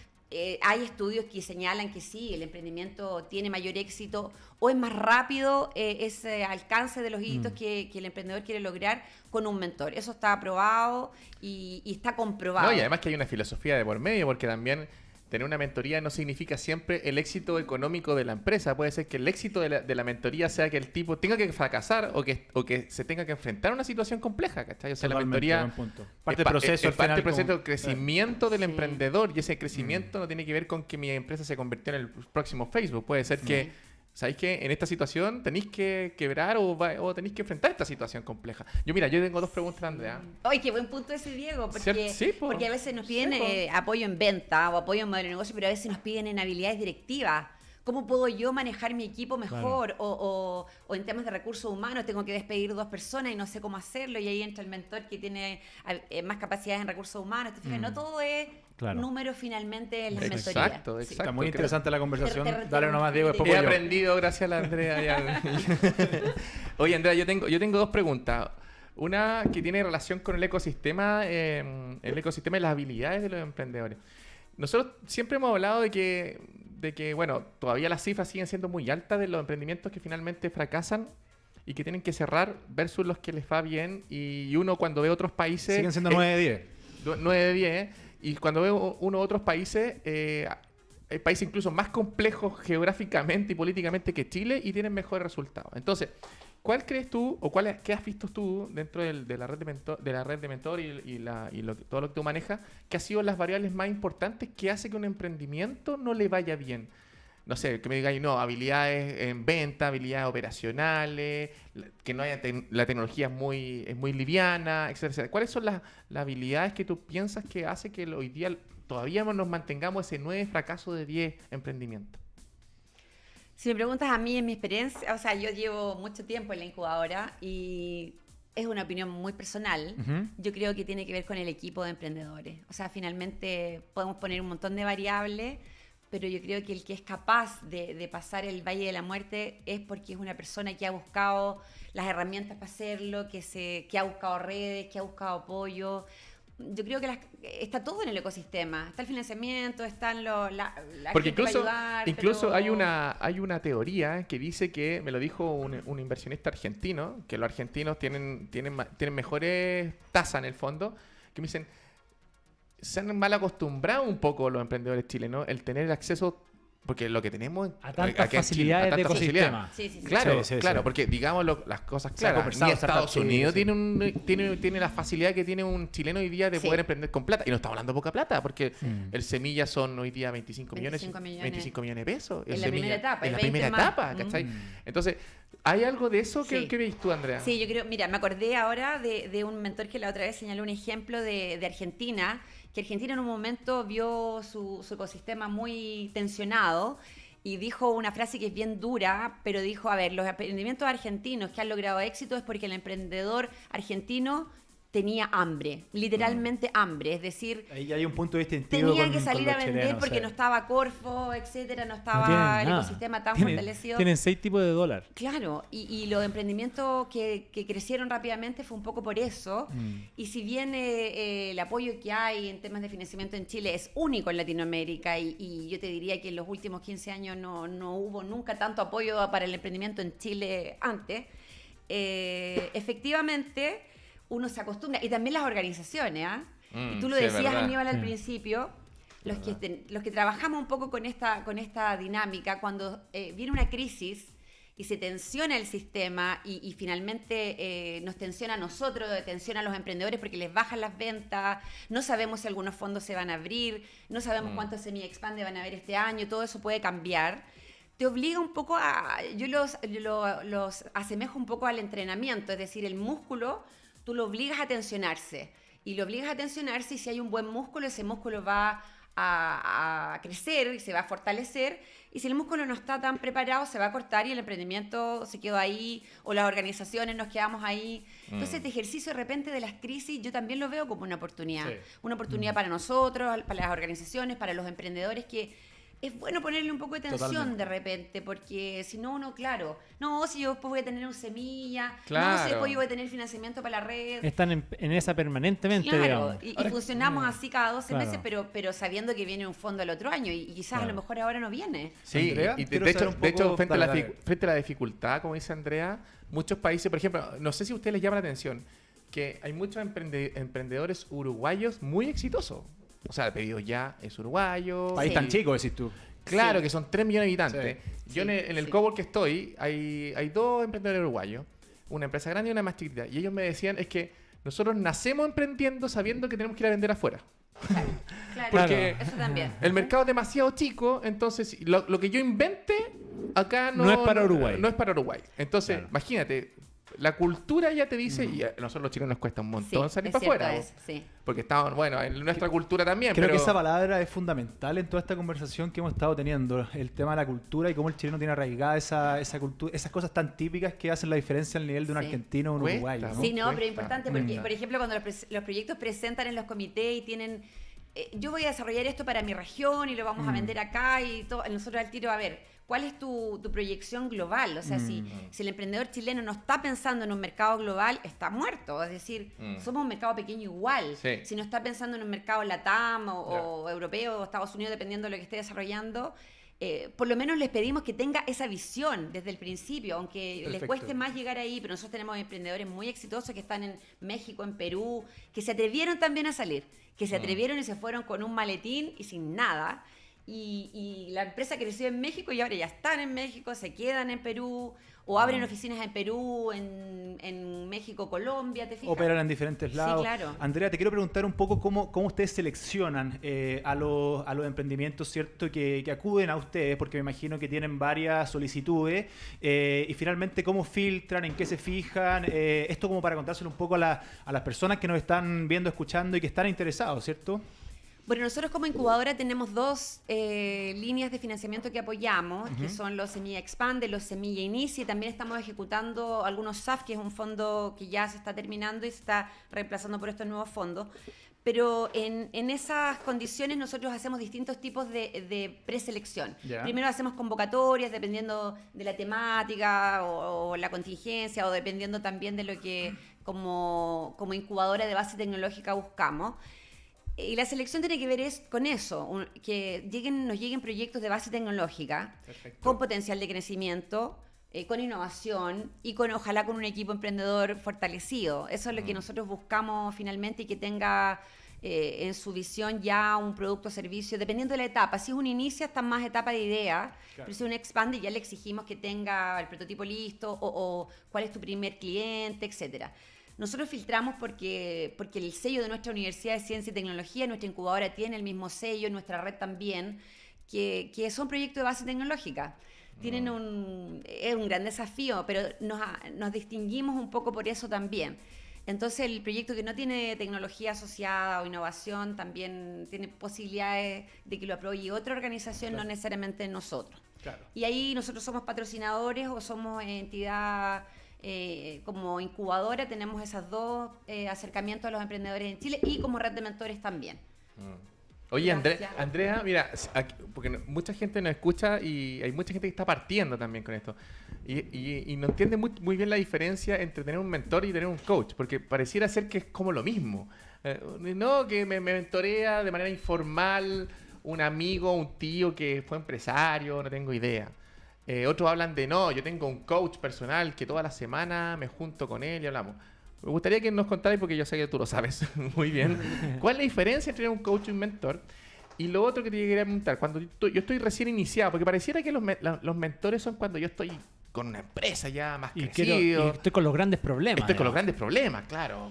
hay estudios que señalan que sí, el emprendimiento tiene mayor éxito o es más rápido ese alcance de los hitos que el emprendedor quiere lograr con un mentor. Eso está aprobado y está comprobado. No, y además que hay una filosofía de por medio, porque también tener una mentoría no significa siempre el éxito económico de la empresa. Puede ser que el éxito de la mentoría sea que el tipo tenga que fracasar o que se tenga que enfrentar a una situación compleja, ¿cachai? O sea, la Totalmente, mentoría buen punto. es Parte del proceso, es al parte del final, proceso como- de crecimiento del Sí. emprendedor, y ese crecimiento no tiene que ver con que mi empresa se convirtió en el próximo Facebook. Puede ser que, ¿sabéis qué? En esta situación tenéis que quebrar o tenéis que enfrentar esta situación compleja. Yo tengo dos preguntas, Andrea. Ay, qué buen punto ese, Diego, ¿Cierto? porque, Sí, po. porque a veces nos piden Sí, po. apoyo en venta o apoyo en modelo de negocio, pero a veces nos piden en habilidades directivas. ¿Cómo puedo yo manejar mi equipo mejor? O en temas de recursos humanos tengo que despedir 2 personas y no sé cómo hacerlo, y ahí entra el mentor que tiene más capacidades en recursos humanos. ¿Te fijas? No todo es Claro. número finalmente en las Exacto, mentorías. exacto. Está muy Creo- interesante la conversación. Te- te- Dale nomás, Diego, después He voy yo. aprendido gracias a la Andrea. Oye, Andrea, yo tengo 2 preguntas. Una que tiene relación con el ecosistema y las habilidades de los emprendedores. Nosotros siempre hemos hablado de que, bueno, todavía las cifras siguen siendo muy altas de los emprendimientos que finalmente fracasan y que tienen que cerrar versus los que les va bien. Y uno cuando ve otros países... Siguen siendo 9 de 10. 9 de 10. Y cuando ve uno otros países, hay países incluso más complejos geográficamente y políticamente que Chile y tienen mejores resultados. Entonces, ¿cuál crees tú o qué has visto tú dentro de la red de mentor todo lo que tú manejas, que ha sido las variables más importantes que hace que un emprendimiento no le vaya bien? No sé, que me digáis, no, habilidades en venta, habilidades operacionales, que no haya la tecnología es muy liviana, etcétera, etcétera. ¿Cuáles son las habilidades que tú piensas que hace que hoy día todavía nos mantengamos ese 9 fracaso de 10 emprendimientos? Si me preguntas a mí, en mi experiencia, o sea, yo llevo mucho tiempo en la incubadora y es una opinión muy personal. Yo creo que tiene que ver con el equipo de emprendedores. O sea, finalmente podemos poner un montón de variables, pero yo creo que el que es capaz de pasar el Valle de la Muerte es porque es una persona que ha buscado las herramientas para hacerlo, que ha buscado redes, que ha buscado apoyo. Yo creo que está todo en el ecosistema. Está el financiamiento, están la porque gente incluso, para ayudar, incluso pero... hay una teoría que dice que, me lo dijo un inversionista argentino, que los argentinos tienen mejores tasas en el fondo, que me dicen, se han mal acostumbrado un poco los emprendedores chilenos el tener acceso, porque lo que tenemos a tantas acá en Chile, facilidades de facilidades. ecosistema. Sí. Claro, Sí, claro, sí. porque digamos las cosas Se ha claras. conversado Ni Estados Startup Unidos Chile, tiene la facilidad que tiene un chileno hoy día de Sí. poder emprender con plata. Y no estamos hablando de poca plata, porque el semilla son hoy día 25 millones de pesos. En la primera etapa, En y la 20 primera más. etapa, ¿cachai? Entonces, ¿hay algo de eso Sí. que veis tú, Andrea? Sí, yo creo, mira, me acordé ahora de un mentor que la otra vez señaló un ejemplo de Argentina, que Argentina en un momento vio su ecosistema muy tensionado y dijo una frase que es bien dura, pero dijo, a ver, los emprendimientos argentinos que han logrado éxito es porque el emprendedor argentino tenía hambre, literalmente hambre, es decir, Ahí hay un punto distintivo. tenía con- que con salir los a vender chilenos, porque sí. no estaba Corfo, etcétera, no No estaba tienen el nada. ecosistema tan Tienen- fortalecido. Tienen 6 tipos de dólar. Claro, y los emprendimientos que crecieron rápidamente fue un poco por eso. Y si bien el apoyo que hay en temas de financiamiento en Chile es único en Latinoamérica, y yo te diría que en los últimos 15 años no hubo nunca tanto apoyo para el emprendimiento en Chile antes, efectivamente uno se acostumbra. Y también las organizaciones, ¿ah? Y tú lo sí, es decías, verdad. Aníbal, al Sí. principio. Los que trabajamos un poco con esta dinámica, cuando viene una crisis y se tensiona el sistema y finalmente nos tensiona a nosotros, tensiona a los emprendedores porque les bajan las ventas, no sabemos si algunos fondos se van a abrir, no sabemos cuántos semi-expande van a haber este año, todo eso puede cambiar. Te obliga un poco yo los asemejo un poco al entrenamiento, es decir, el músculo, tú lo obligas a tensionarse y lo obligas a tensionarse y si hay un buen músculo, ese músculo va a crecer y se va a fortalecer, y si el músculo no está tan preparado se va a cortar y el emprendimiento se quedó ahí o las organizaciones nos quedamos ahí. Entonces este ejercicio de repente de las crisis yo también lo veo como una oportunidad, una oportunidad para nosotros, para las organizaciones, para los emprendedores, que es bueno ponerle un poco de tensión Totalmente. de repente, porque si no uno, claro, no, si yo después voy a tener un semilla, no, Claro. si después yo voy a tener financiamiento para la red. Están en esa permanentemente, Claro, digamos. y funcionamos así cada 12 claro. meses, pero sabiendo que viene un fondo el otro año y quizás a lo mejor ahora no viene. Sí, Andrea, y quiero de saber hecho, un de hecho poco- frente, a dale. frente a la dificultad, como dice Andrea, muchos países, por ejemplo, no sé si a ustedes les llama la atención, que hay muchos emprendedores uruguayos muy exitosos. O sea, el Pedido Ya es uruguayo. País Sí. tan chico, decís tú. Claro, Sí. que son 3 millones de habitantes. Sí. Yo en el Sí. cowork que estoy, hay dos emprendedores uruguayos, una empresa grande y una más chiquita. Y ellos me decían, es que nosotros nacemos emprendiendo sabiendo que tenemos que ir a vender afuera. Claro, Porque eso también. el mercado es demasiado chico, entonces lo que yo invente acá No es para Uruguay. No es para Uruguay. Entonces, Claro. imagínate, la cultura ya te dice, y a nosotros los chilenos nos cuesta un montón Sí, salir es para cierto afuera. eso, sí. Porque estamos, bueno, en nuestra cultura también. Creo pero que esa palabra es fundamental en toda esta conversación que hemos estado teniendo. El tema de la cultura y cómo el chileno tiene arraigada esa cultura, esas cosas tan típicas que hacen la diferencia al nivel de un Sí. argentino o un Cuesta, uruguayo. ¿no? Sí, no, pero es Cuesta. importante porque, por ejemplo, cuando los proyectos presentan en los comités y tienen yo voy a desarrollar esto para mi región y lo vamos a vender acá y todo. Nosotros al tiro, a ver, ¿cuál es tu proyección global? O sea, si el emprendedor chileno no está pensando en un mercado global, está muerto. Es decir, somos un mercado pequeño igual. Sí. Si no está pensando en un mercado LATAM o europeo o Estados Unidos, dependiendo de lo que esté desarrollando, por lo menos les pedimos que tenga esa visión desde el principio, aunque les cueste más llegar ahí, pero nosotros tenemos emprendedores muy exitosos que están en México, en Perú, que se atrevieron también a salir, que se atrevieron y se fueron con un maletín y sin nada. Y la empresa creció en México y ahora ya están en México, se quedan en Perú, o abren oficinas en Perú, en México, Colombia, ¿te fijas? Operan en diferentes lados. Sí, claro. Andrea, te quiero preguntar un poco cómo ustedes seleccionan a los emprendimientos, ¿cierto? Que acuden a ustedes, porque me imagino que tienen varias solicitudes, y finalmente cómo filtran, en qué se fijan, esto como para contárselo un poco a las personas que nos están viendo, escuchando y que están interesados, ¿cierto? Bueno, nosotros como incubadora tenemos 2 líneas de financiamiento que apoyamos, que son los Semilla Expande, los Semilla Inicia, y también estamos ejecutando algunos SAF, que es un fondo que ya se está terminando y se está reemplazando por estos nuevos fondos. Pero en esas condiciones nosotros hacemos distintos tipos de preselección. Ya. Primero hacemos convocatorias dependiendo de la temática o la contingencia, o dependiendo también de lo que como incubadora de base tecnológica buscamos. Y la selección tiene que ver con eso, que nos lleguen proyectos de base tecnológica, con potencial de crecimiento, con innovación y ojalá con un equipo emprendedor fortalecido. Eso es lo que nosotros buscamos finalmente, y que tenga en su visión ya un producto o servicio, dependiendo de la etapa. Si es un inicio, está más etapa de idea, pero si es un expande, ya le exigimos que tenga el prototipo listo o cuál es tu primer cliente, etcétera. Nosotros filtramos porque el sello de nuestra Universidad de Ciencia y Tecnología, nuestra incubadora tiene el mismo sello, nuestra red también, que son proyectos de base tecnológica. Es un gran desafío, pero nos distinguimos un poco por eso también. Entonces, el proyecto que no tiene tecnología asociada o innovación también tiene posibilidades de que lo apruebe otra organización, no necesariamente nosotros. Claro. Y ahí nosotros somos patrocinadores o somos entidad... como incubadora tenemos esos 2 acercamientos a los emprendedores en Chile, y como red de mentores también. Oye, Gracias. Andrea, mira, porque mucha gente nos escucha y hay mucha gente que está partiendo también con esto. Y no entiende muy bien la diferencia entre tener un mentor y tener un coach, porque pareciera ser que es como lo mismo. No, que me mentorea de manera informal un amigo, un tío que fue empresario, no tengo idea. Otros hablan de, no, yo tengo un coach personal que toda la semana me junto con él y hablamos. Me gustaría que nos contarais, porque yo sé que tú lo sabes muy bien, ¿cuál es la diferencia entre un coach y un mentor? Y lo otro que te quería preguntar, cuando yo estoy recién iniciado, porque pareciera que los mentores son cuando yo estoy con una empresa ya más crecido. Y estoy con los grandes problemas. Estoy con los digamos. grandes problemas, claro.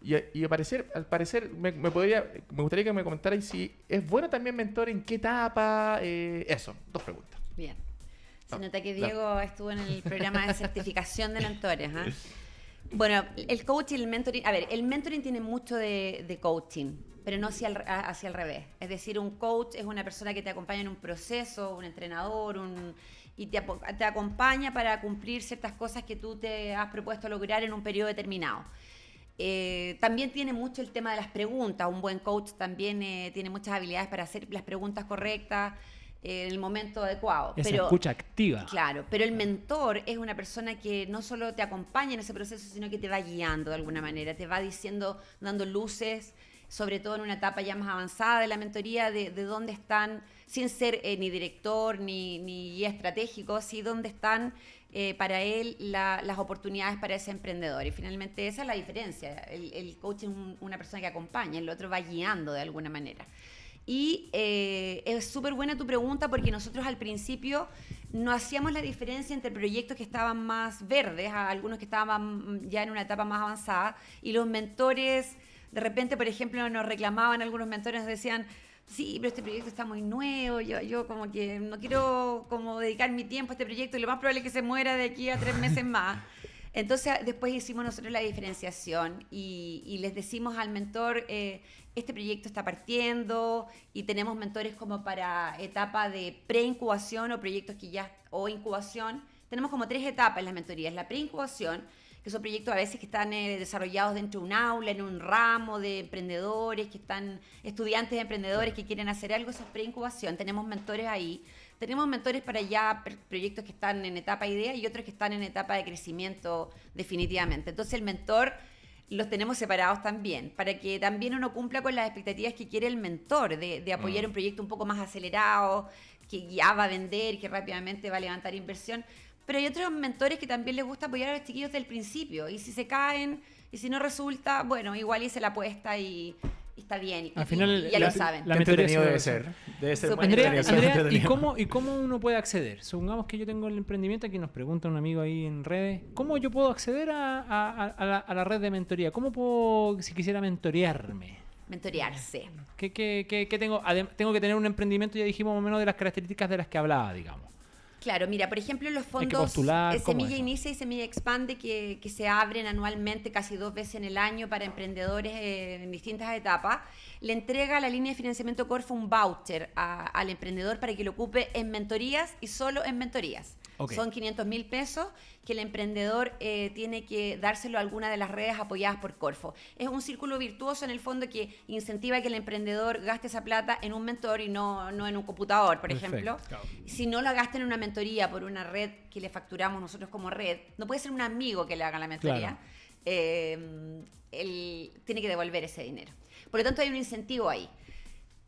Y al parecer me gustaría que me comentarais si es bueno también mentor, en qué etapa, eso, 2 preguntas. Bien. Se nota que Diego estuvo en el programa de certificación de mentores. Bueno, el coaching y el mentoring... A ver, el mentoring tiene mucho de coaching, pero no hacia el revés. Es decir, un coach es una persona que te acompaña en un proceso, un entrenador, y te acompaña para cumplir ciertas cosas que tú te has propuesto lograr en un periodo determinado. También tiene mucho el tema de las preguntas. Un buen coach también tiene muchas habilidades para hacer las preguntas correctas en el momento adecuado. Esa escucha activa. Claro, pero el mentor es una persona que no solo te acompaña en ese proceso, sino que te va guiando de alguna manera, te va diciendo, dando luces, sobre todo en una etapa ya más avanzada de la mentoría, de dónde están, sin ser ni director ni guía estratégico, sí dónde están para él las oportunidades para ese emprendedor. Y finalmente esa es la diferencia. El coach es una persona que acompaña, el otro va guiando de alguna manera. Y es súper buena tu pregunta, porque nosotros al principio no hacíamos la diferencia entre proyectos que estaban más verdes, a algunos que estaban ya en una etapa más avanzada, y los mentores, de repente, por ejemplo, nos reclamaban algunos mentores, nos decían, sí, pero este proyecto está muy nuevo, yo como que no quiero como dedicar mi tiempo a este proyecto, y lo más probable es que se muera de aquí a 3 meses más. Entonces, después hicimos nosotros la diferenciación y les decimos al mentor, este proyecto está partiendo, y tenemos mentores como para etapa de preincubación o proyectos o incubación. Tenemos como 3 etapas en las mentorías. La preincubación, que son proyectos a veces que están desarrollados dentro de un aula, en un ramo de emprendedores, que están estudiantes de emprendedores que quieren hacer algo, eso es preincubación. Tenemos mentores ahí. Tenemos mentores para ya proyectos que están en etapa de idea y otros que están en etapa de crecimiento definitivamente. Entonces el mentor los tenemos separados también, para que también uno cumpla con las expectativas que quiere el mentor, de apoyar un proyecto un poco más acelerado, que ya va a vender, que rápidamente va a levantar inversión. Pero hay otros mentores que también les gusta apoyar a los chiquillos del principio, y si se caen, y si no resulta, bueno, igual hice la apuesta y está bien, Al final, ya lo saben. Qué entretenido debe ser. Debe ser muy Andrea, entretenido, súper Andrea, entretenido. ¿y cómo uno puede acceder? Supongamos que yo tengo el emprendimiento, aquí nos pregunta un amigo ahí en redes, ¿cómo yo puedo acceder a la red de mentoría? ¿Cómo puedo, si quisiera mentorearme? Mentorearse. ¿Qué tengo? Tengo que tener un emprendimiento, ya dijimos más o menos de las características de las que hablaba, digamos. Claro, mira, por ejemplo, los que fondos postular, ¿cómo Semilla eso? Inicia y Semilla Expande que se abren anualmente casi 2 veces en el año para emprendedores en distintas etapas, le entrega a la línea de financiamiento Corfo un voucher al emprendedor para que lo ocupe en mentorías y solo en mentorías. Ok. Son 500.000 pesos que el emprendedor tiene que dárselo a alguna de las redes apoyadas por Corfo. Es un círculo virtuoso en el fondo que incentiva que el emprendedor gaste esa plata en un mentor y no en un computador, por Perfecto, ejemplo. claro. Si no la gasta en una mentoría por una red que le facturamos nosotros como red, no puede ser un amigo que le haga la mentoría, él tiene que devolver ese dinero. Por lo tanto, hay un incentivo ahí.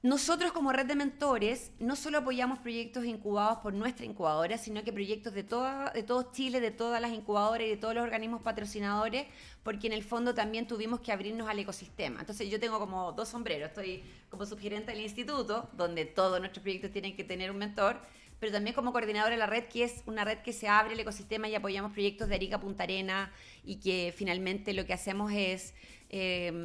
Nosotros como red de mentores no solo apoyamos proyectos incubados por nuestra incubadora, sino que proyectos de todo Chile, de todas las incubadoras y de todos los organismos patrocinadores, porque en el fondo también tuvimos que abrirnos al ecosistema. Entonces yo tengo como 2 sombreros, estoy como subgerente del instituto, donde todos nuestros proyectos tienen que tener un mentor, pero también como coordinadora de la red, que es una red que se abre el ecosistema y apoyamos proyectos de Arica a Punta Arena, y que finalmente lo que hacemos es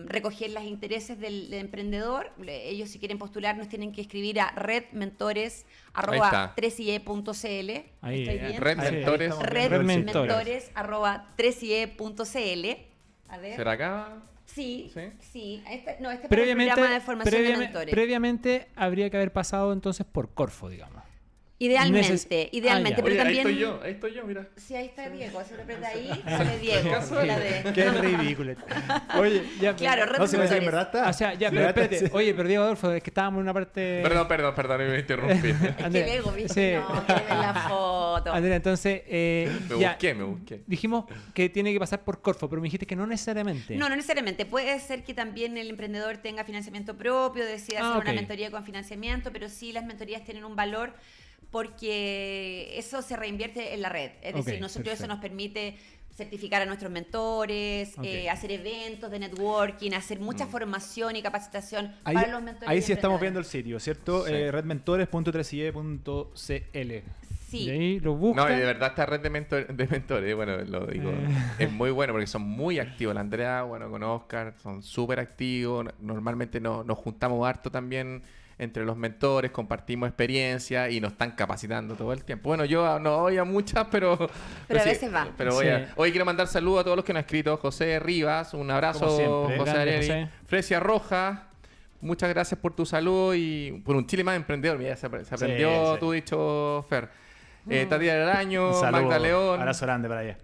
recoger los intereses del emprendedor. Ellos, si quieren postular, nos tienen que escribir a redmentores@3ie.cl. Ahí, ¿Estoy bien? Red Ahí, Mentores. ahí estamos. redmentores@3ie.cl. A ver. ¿Será acá? Sí, ¿Sí? sí. Este es para el programa de formación de mentores. Previamente habría que haber pasado entonces por Corfo, digamos. Idealmente, ya. pero Oye, también... ahí estoy yo, mira. Sí, ahí está Diego, se lo aprieta ahí, sale Diego. La de... Qué ridículo. Oye, ya. Claro, red No se me dice que en mentores. verdad está. O sea, ya, Sí, pero está, espérate. sí. Oye, pero Diego Adolfo, es que estábamos en una parte... Perdón, me interrumpí. Es que Andrea, Diego, ¿viste? sí. No, que ver la foto. Andrea, entonces... Me busqué. Dijimos que tiene que pasar por Corfo, pero me dijiste que no necesariamente. No necesariamente. Puede ser que también el emprendedor tenga financiamiento propio, decida hacer ok. una mentoría con financiamiento, pero sí las mentorías tienen un valor porque eso se reinvierte en la red. Es Ok, decir, nosotros eso perfecto. nos permite certificar a nuestros mentores, Ok. hacer eventos de networking, hacer mucha formación y capacitación Ahí, para los mentores. ahí y sí estamos viendo emprendedores. el sitio, ¿cierto? Sí. Redmentores.3ie.cl. Sí. Y ahí lo buscan. No, y de verdad esta red de mentores, bueno, lo digo, es muy bueno porque son muy activos. La Andrea, bueno, con Oscar, son súper activos. Normalmente nos juntamos harto también entre los mentores, compartimos experiencia y nos están capacitando todo el tiempo. Bueno, yo no voy a muchas, pero a sí, veces va. Pero Sí. hoy quiero mandar saludos a todos los que nos han escrito. José Rivas, un abrazo, Como siempre. José Grande, Areli. José. Fresia Roja, muchas gracias por tu salud y por un Chile más emprendedor. Mira, se aprendió sí. tu dicho, Fer. Tati Araño, Un saludo, Magda León, abrazo grande para allá.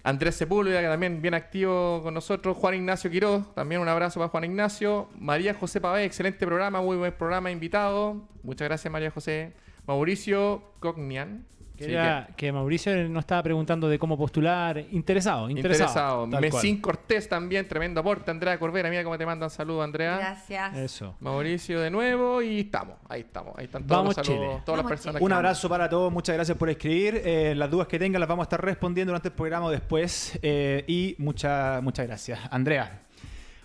Andrés Sepúlveda, que también bien activo con nosotros, Juan Ignacio Quiroz, también un abrazo para Juan Ignacio, María José Pavé, excelente programa, muy buen programa, invitado, muchas gracias María José, Mauricio Cognian, Quería que Mauricio nos estaba preguntando de cómo postular. Interesado. interesado, tal Mesín Cortés también, tremendo aporte, Andrea Corbera, mira cómo te mandan saludos Andrea, Gracias. Eso. Mauricio de nuevo y estamos, ahí están todos Vamos, los saludos, Chile. todas las Vamos, personas Un que abrazo para todos, muchas gracias por escribir. Las dudas que tengan las vamos a estar respondiendo durante el programa o después. Y muchas gracias. Andrea,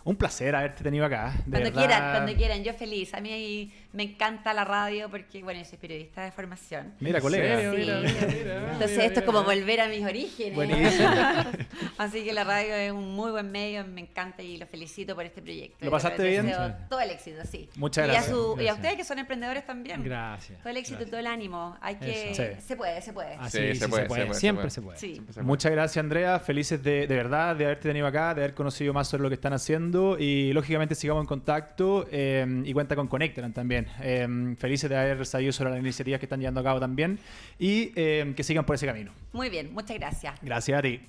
un placer haberte tenido acá. De verdad. Cuando quieran, yo feliz. A mí me encanta la radio porque, bueno, yo soy periodista de formación. Mira, ¿En colega. serio? Sí. Mira, Entonces mira, esto es como mira. volver a mis orígenes. Buenísimo. Así que la radio es un muy buen medio, me encanta y los felicito por este proyecto. ¿Lo pasaste bien? Deseo Sí. todo el éxito, sí. Muchas Y a, gracias. y a Gracias. ustedes que son emprendedores también. Gracias. Todo el éxito y todo el ánimo. Hay que... Eso. Sí. Se puede, se puede. Así Sí, sí, se puede, Siempre se se puede. Sí. Muchas gracias, Andrea. Felices de verdad de haberte tenido acá, de haber conocido más sobre lo que están haciendo. Y lógicamente sigamos en contacto y cuenta con Connectran también. Felices de haber sabido sobre las iniciativas que están llevando a cabo también y que sigan por ese camino. Muy bien, muchas gracias. Gracias a ti.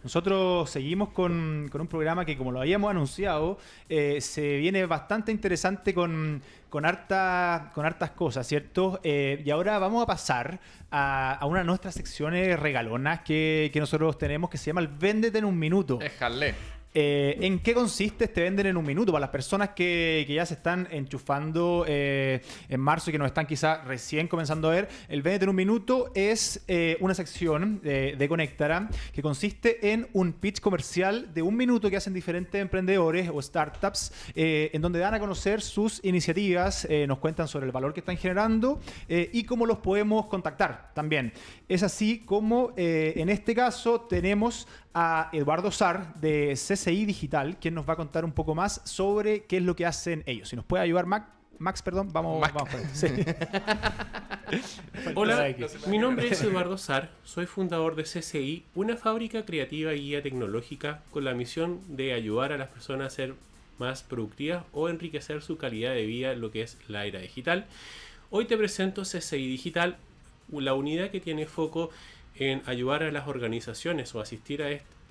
Nosotros seguimos con un programa que, como lo habíamos anunciado, se viene bastante interesante con hartas cosas, ¿cierto? Y ahora vamos a pasar a una de nuestras secciones regalonas que nosotros tenemos, que se llama el Véndete en un Minuto. Déjale. ¿En qué consiste este Vender en un Minuto? Para las personas que ya se están enchufando en marzo y que nos están quizás recién comenzando a ver, el Vender en un Minuto es una sección de Conectara que consiste en un pitch comercial de un minuto que hacen diferentes emprendedores o startups en donde dan a conocer sus iniciativas, nos cuentan sobre el valor que están generando y cómo los podemos contactar también. Es así como en este caso tenemos a Eduardo Sar de CCI Digital, quien nos va a contar un poco más sobre qué es lo que hacen ellos. Si nos puede ayudar Max, perdón, vamos por esto. Sí. Hola, mi nombre es Eduardo Sar, soy fundador de CCI, una fábrica creativa y guía tecnológica con la misión de ayudar a las personas a ser más productivas o enriquecer su calidad de vida en lo que es la era digital. Hoy te presento CCI Digital, la unidad que tiene foco en ayudar a las organizaciones o asistir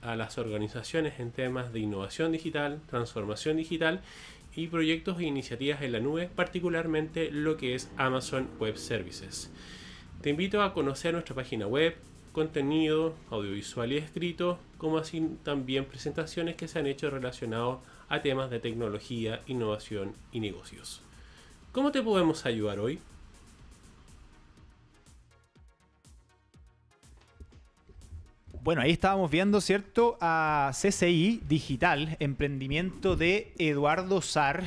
a las organizaciones en temas de innovación digital, transformación digital y proyectos e iniciativas en la nube, particularmente lo que es Amazon Web Services. Te invito a conocer nuestra página web, contenido audiovisual y escrito, como así también presentaciones que se han hecho relacionados a temas de tecnología, innovación y negocios. ¿Cómo te podemos ayudar hoy? Bueno, ahí estábamos viendo, ¿cierto?, a CCI Digital, emprendimiento de Eduardo Sar,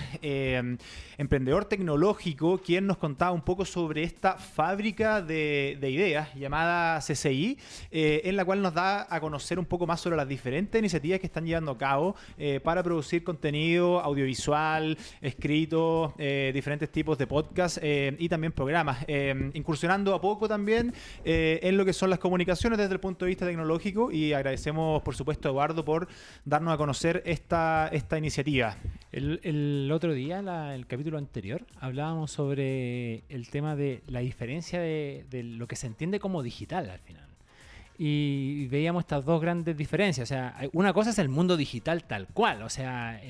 emprendedor tecnológico, quien nos contaba un poco sobre esta fábrica de ideas llamada CCI, en la cual nos da a conocer un poco más sobre las diferentes iniciativas que están llevando a cabo para producir contenido audiovisual, escrito, diferentes tipos de podcast y también programas, incursionando a poco también en lo que son las comunicaciones desde el punto de vista tecnológico. Y agradecemos, por supuesto, a Eduardo por darnos a conocer esta iniciativa. El otro día, el capítulo anterior, hablábamos sobre el tema de la diferencia de lo que se entiende como digital al final. Y veíamos estas dos grandes diferencias. O sea, una cosa es el mundo digital tal cual, o sea,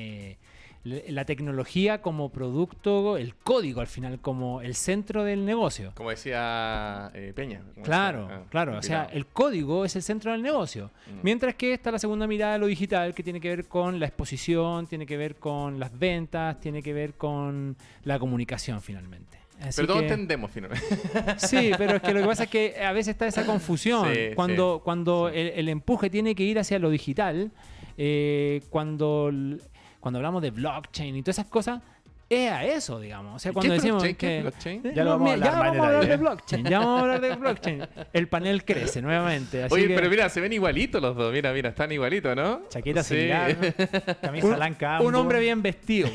la tecnología como producto, el código al final como el centro del negocio. Como decía Peña. Claro, claro. O sea, el código es el centro del negocio. Mientras que está la segunda mirada de lo digital, que tiene que ver con la exposición, tiene que ver con las ventas, tiene que ver con la comunicación finalmente. Así pero todos que, entendemos finalmente. sí, pero es que lo que pasa es que a veces está esa confusión. Sí, cuando el empuje tiene que ir hacia lo digital, cuando hablamos de blockchain y todas esas cosas, es a eso, digamos. O sea, cuando decimos que... ¿Blockchain? Ya lo vamos a hablar de blockchain. Ya vamos a hablar de blockchain. El panel crece nuevamente. Así Oye, que, pero mira, se ven igualitos los dos. Mira, están igualitos, ¿no? Chaqueta Sí. similar, camisa blanca. un ambos. hombre bien vestido.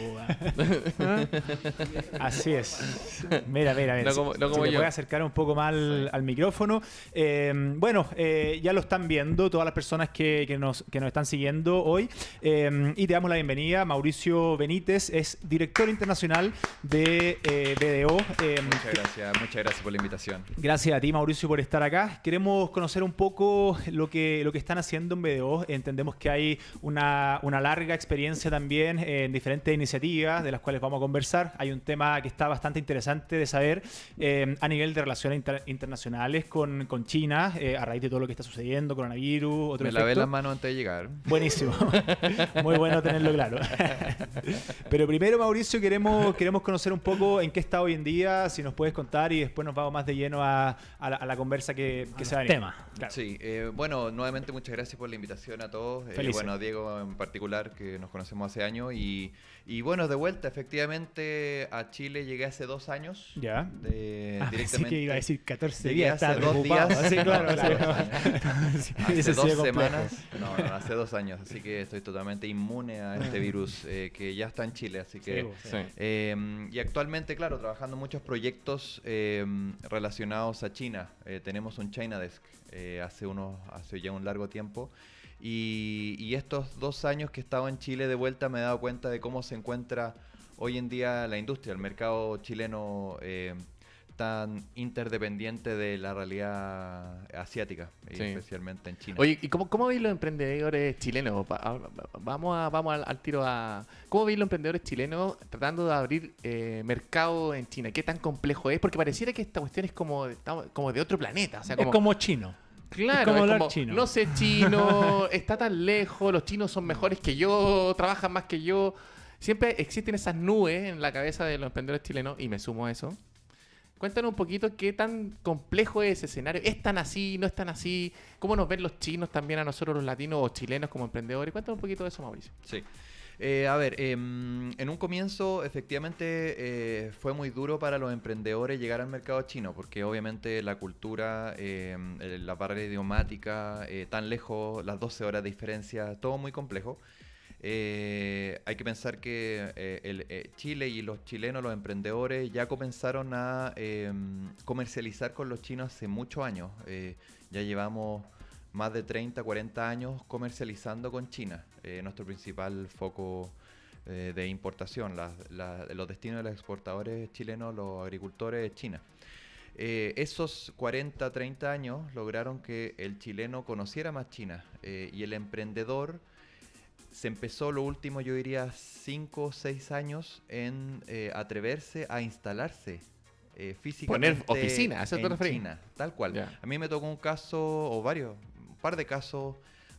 Así es. Mira. No como si yo. te puedes acercar un poco más al micrófono. Ya lo están viendo todas las personas que nos están siguiendo hoy. Y te damos la bienvenida. Mauricio Benítez es director internacional de BDO. Muchas gracias por la invitación. Gracias a ti, Mauricio, por estar acá. Queremos conocer un poco lo que están haciendo en BDO. Entendemos que hay una larga experiencia también en diferentes iniciativas de las cuales vamos a conversar. Hay un tema que está bastante interesante de saber a nivel de relaciones internacionales con China, a raíz de todo lo que está sucediendo, coronavirus, otro Me lavé efecto. las manos antes de llegar. Buenísimo. Muy bueno tenerlo claro. Pero primero, Mauricio, queremos conocer un poco en qué está hoy en día, si nos puedes contar, y después nos vamos más de lleno a la conversa que se va a venir. Tema. Claro. Sí, bueno, nuevamente muchas gracias por la invitación a todos. Felices. Bueno, Diego en particular, que nos conocemos hace años. Y bueno, de vuelta, efectivamente, a Chile llegué hace 2 años. Ya. Directamente. Así que iba a decir 14 Llegué días. hace estaba 2 preocupado. días. Sí, claro. Hace Ese 2 sí es complejo. semanas. No, hace 2 años. Así que estoy totalmente inmune a este virus que ya está en Chile. Así que. Sí, Sí. Y actualmente, claro, trabajando en muchos proyectos relacionados a China. Tenemos un China Desk hace ya un largo tiempo. Y estos 2 años que he estado en Chile de vuelta me he dado cuenta de cómo se encuentra hoy en día la industria. El mercado chileno tan interdependiente de la realidad asiática, y Sí. especialmente en China. Oye, ¿y cómo veis los emprendedores chilenos? Vamos al tiro a... ¿Cómo veis los emprendedores chilenos tratando de abrir mercado en China? ¿Qué tan complejo es? Porque pareciera que esta cuestión es como de otro planeta. O sea, Es como chino. claro, es como es hablar como, chino. no sé chino, está tan lejos, los chinos son mejores que yo, trabajan más que yo. Siempre existen esas nubes en la cabeza de los emprendedores chilenos, y me sumo a eso. Cuéntanos un poquito qué tan complejo es ese escenario. ¿Es tan así? ¿No es tan así? ¿Cómo nos ven los chinos también a nosotros los latinos o chilenos como emprendedores? Cuéntanos un poquito de eso, Mauricio. Sí. En un comienzo efectivamente fue muy duro para los emprendedores llegar al mercado chino, porque obviamente la cultura, la barrera idiomática, tan lejos, las 12 horas de diferencia, todo muy complejo. Hay que pensar que Chile y los chilenos, los emprendedores, ya comenzaron a comercializar con los chinos hace muchos años. Ya llevamos más de 30, 40 años comercializando con China, nuestro principal foco de importación. Los destinos de los exportadores chilenos, los agricultores, es China. Esos 40, 30 años lograron que el chileno conociera más China, y el emprendedor se empezó lo último, yo diría 5 o 6 años en atreverse a instalarse físicamente. Poner oficina, ¿a eso te en referís? China, tal cual. Ya. A mí me tocó un caso, o un par de casos,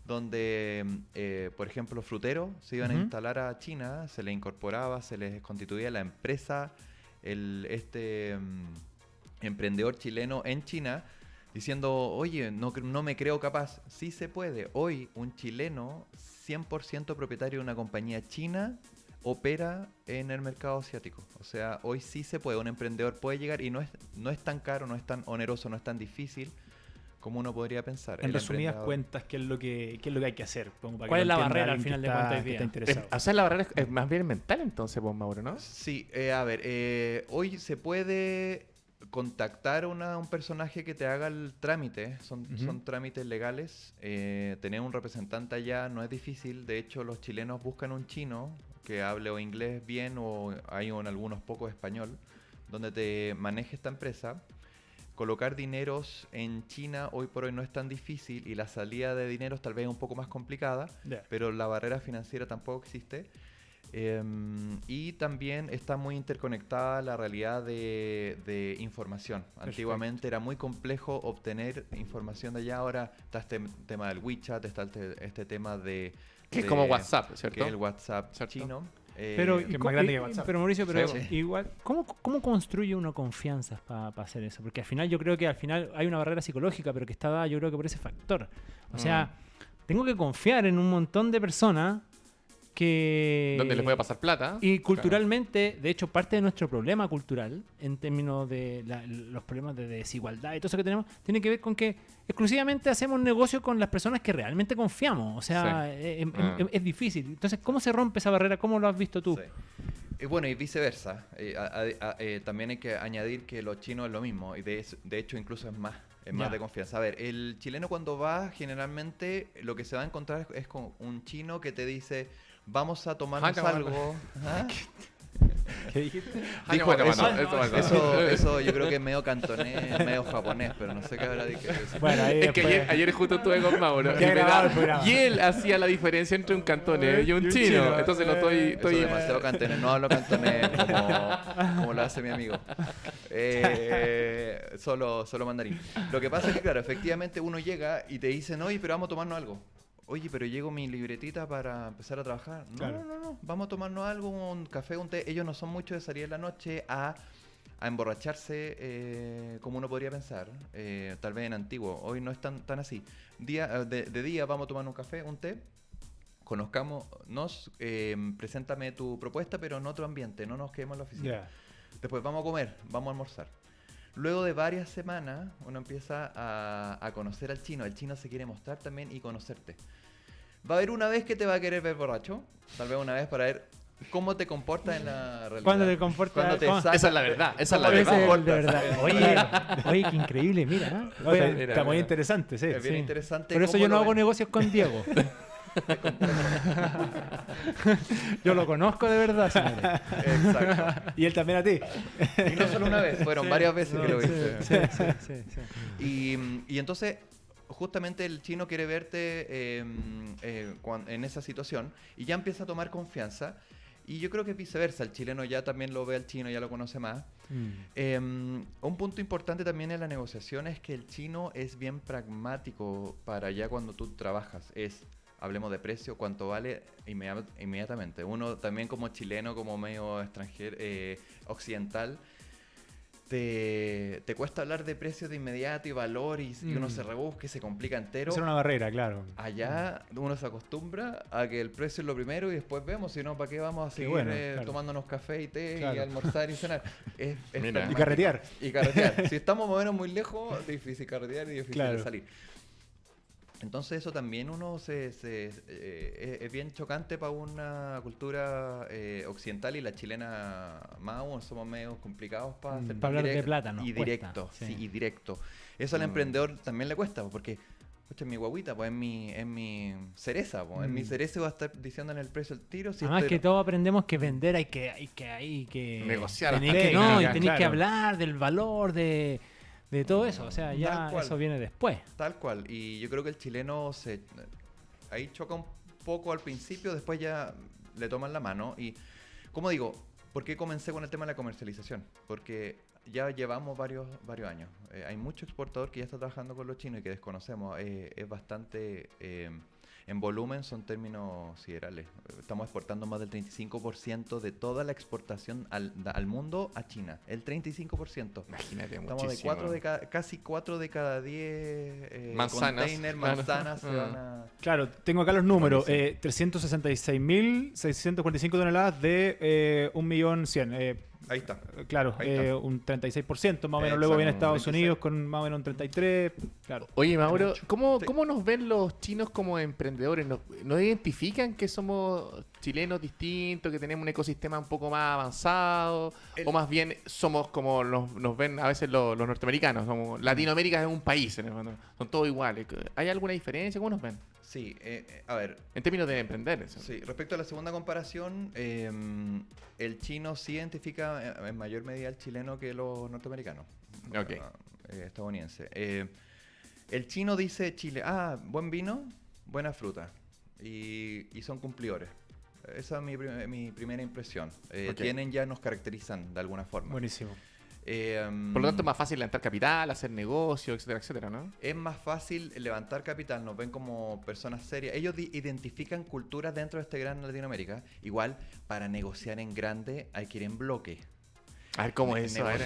donde, por ejemplo, fruteros se iban a instalar a China, se les incorporaba, se les constituía la empresa, emprendedor chileno en China, diciendo, oye, no me creo capaz. Sí se puede. Hoy un chileno 100% propietario de una compañía china opera en el mercado asiático. O sea, hoy sí se puede. Un emprendedor puede llegar y no es tan caro, no es tan oneroso, no es tan difícil como uno podría pensar. En El resumidas emprendedor- cuentas, ¿qué es lo que hay que hacer? Como para que ¿Cuál lo es la entienda barrera al alguien final que de cuentas hoy que día? está interesado? O sea, la barrera es más bien mental entonces, pues, Mauro, ¿no? Sí, hoy se puede contactar a un personaje que te haga el trámite, son trámites legales. Tener un representante allá no es difícil. De hecho, los chilenos buscan un chino que hable o inglés bien, o hay en algunos pocos español, donde te maneje esta empresa. Colocar dineros en China hoy por hoy no es tan difícil, y la salida de dineros tal vez es un poco más complicada, Ya. pero la barrera financiera tampoco existe. Y también está muy interconectada la realidad de información. Antiguamente era muy complejo obtener información de allá. Ahora está este tema del WeChat, está este tema de... Que es como WhatsApp, que ¿cierto? es el WhatsApp ¿Cierto? chino. Pero, que es más grande que WhatsApp. pero Mauricio, pero Sí. igual, ¿cómo construye uno confianza para hacer eso? Porque al final yo creo que hay una barrera psicológica, pero que está dada yo creo que por ese factor. O sea, tengo que confiar en un montón de personas que... Donde les puede pasar plata. Y culturalmente, de hecho, parte de nuestro problema cultural, en términos de los problemas de desigualdad y todo eso que tenemos, tiene que ver con que exclusivamente hacemos negocio con las personas que realmente confiamos. O sea, es difícil. Entonces, ¿cómo se rompe esa barrera? ¿Cómo lo has visto tú? Sí. Bueno, y viceversa. También hay que añadir que los chinos es lo mismo, y de hecho incluso es más Ya. de confianza. A ver, el chileno cuando va, generalmente lo que se va a encontrar es con un chino que te dice, vamos a tomarnos algo. ¿Ah? ¿Qué dijiste? Dijo eso. eso yo creo que es medio cantonés, medio japonés, pero no sé qué habrá dicho. Bueno, ahí Es que después- ayer justo estuve con Mauro Ya grabado el programa. y él hacía la diferencia entre un cantonés y un chino. Entonces lo Eso estoy es demasiado cantonés, no hablo cantonés como lo hace mi amigo. Solo mandarín. Lo que pasa es que, claro, efectivamente uno llega y te dicen, oye, pero vamos a tomarnos algo. Oye, pero llego mi libretita para empezar a trabajar. No, Claro. no. Vamos a tomarnos algo, un café, un té. Ellos no son mucho de salir en la noche a emborracharse como uno podría pensar. Tal vez en antiguo. Hoy no es tan así. De día vamos a tomar un café, un té. Conozcámonos, preséntame tu propuesta, pero en otro ambiente. No nos quedemos en la oficina. Ya. Después vamos a comer, vamos a almorzar. Luego de varias semanas, uno empieza a conocer al chino. El chino se quiere mostrar también y conocerte. Va a haber una vez que te va a querer ver borracho. Tal vez una vez para ver cómo te comportas en la realidad. ¿Cuándo te comportas? Cuando te ¿Cómo? saca- Esa es la verdad, esa es la ¿Cómo te verdad. Ese es el de comportas? verdad. Oye, qué increíble, mira. ¿eh? Oye, Mira, está muy mira. interesante, sí. Es bien Sí. interesante. Por eso cómo yo no lo hago ven. negocios con Diego. Yo lo conozco de verdad, señores. Exacto. Y él también a ti. Y no solo una vez, fueron varias veces que lo viste. Sí. Y entonces, justamente el chino quiere verte en esa situación y ya empieza a tomar confianza. Y yo creo que viceversa, el chileno ya también lo ve al chino, ya lo conoce más. Un punto importante también en la negociación es que el chino es bien pragmático para ya cuando tú trabajas. Hablemos de precio, cuánto vale inmediatamente. Uno también como chileno, como medio extranjero, occidental, te cuesta hablar de precios de inmediato y valor y uno se rebusca y se complica entero. Es una barrera, claro. Allá uno se acostumbra a que el precio es lo primero y después vemos, si no, ¿para qué vamos a seguir claro. tomándonos café y té y Claro. almorzar y cenar? Es Mira. pragmático. Y carretear. Y carretear. Si estamos más o menos muy lejos, difícil carretear y difícil Claro. de salir. Entonces eso también es bien chocante para una cultura occidental y la chilena más aún, somos medio complicados para ser Para hablar de plata nos y cuesta, directo, sí. sí, y directo. Eso al emprendedor también le cuesta, porque pucha, mi guaguita, pues es mi cereza, pues, en mi cereza va a estar diciendo en el precio el tiro. Si Además estoy- que todos aprendemos que vender hay que Negociar Tenéis hasta que, que no, y caiga, tenéis que claro. hablar del valor de todo eso. O sea, ya Tal cual. eso viene después. Tal cual. Y yo creo que el chileno ahí choca un poco al principio, después ya le toman la mano. Y, como digo, ¿por qué comencé con el tema de la comercialización? Porque ya llevamos varios años. Hay mucho exportador que ya está trabajando con los chinos y que desconocemos. Es bastante... en volumen son términos siderales. Estamos exportando más del 35% de toda la exportación al mundo a China. El 35%. Imagínate, Estamos muchísimo. casi 4 de cada 10 Manzanas. container, Claro. manzanas se van a... Claro, tengo acá los números. Buenísimo. 366.645 toneladas de 1.100.000. Ahí está. Claro, Ahí está. un 36% más o menos. Luego viene Exacto, Estados 26. Unidos con más o menos un 33%. Claro. Oye, Mauro, ¿cómo, Sí. ¿cómo nos ven los chinos como emprendedores? ¿Nos identifican que somos chilenos distintos, que tenemos un ecosistema un poco más avanzado? ¿O más bien somos como nos ven a veces los norteamericanos? Como Latinoamérica es un país, en el fondo. Son todos iguales. ¿Hay alguna diferencia? ¿Cómo nos ven? Sí, a ver, En términos de emprender. Eso. sí, respecto a la segunda comparación, el chino sí identifica en mayor medida al chileno que los norteamericanos. Ok. Estadounidense. El chino dice Chile, buen vino, buena fruta. Y son cumplidores. Esa es mi primera impresión. Ok. Ya nos caracterizan de alguna forma. Buenísimo. Por lo tanto, es más fácil levantar capital, hacer negocio, etcétera, etcétera, ¿no? Es más fácil levantar capital, nos ven como personas serias. Ellos identifican culturas dentro de este gran Latinoamérica. Igual, para negociar en grande hay que ir en bloque. A ver cómo es eso. a ver,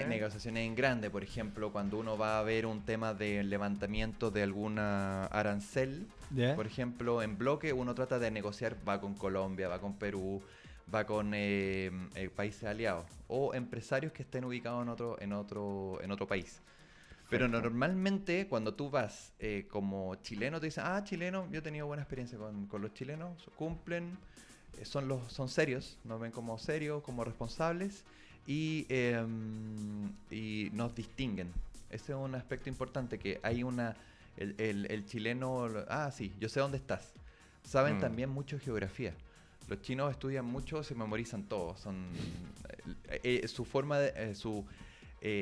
Negociaciones en grande, por ejemplo, cuando uno va a ver un tema de levantamiento de alguna arancel, ¿Ya? por ejemplo, en bloque uno trata de negociar, va con Colombia, va con Perú, va con países aliados o empresarios que estén ubicados en otro país. Pero normalmente cuando tú vas como chileno, te dicen, chileno, yo he tenido buena experiencia con los chilenos, cumplen, son serios, nos ven como serios, como responsables y nos distinguen. Ese es un aspecto importante, que hay el chileno, sí, yo sé dónde estás. Saben también mucho geografía. Los chinos estudian mucho, se memorizan todo. Su forma su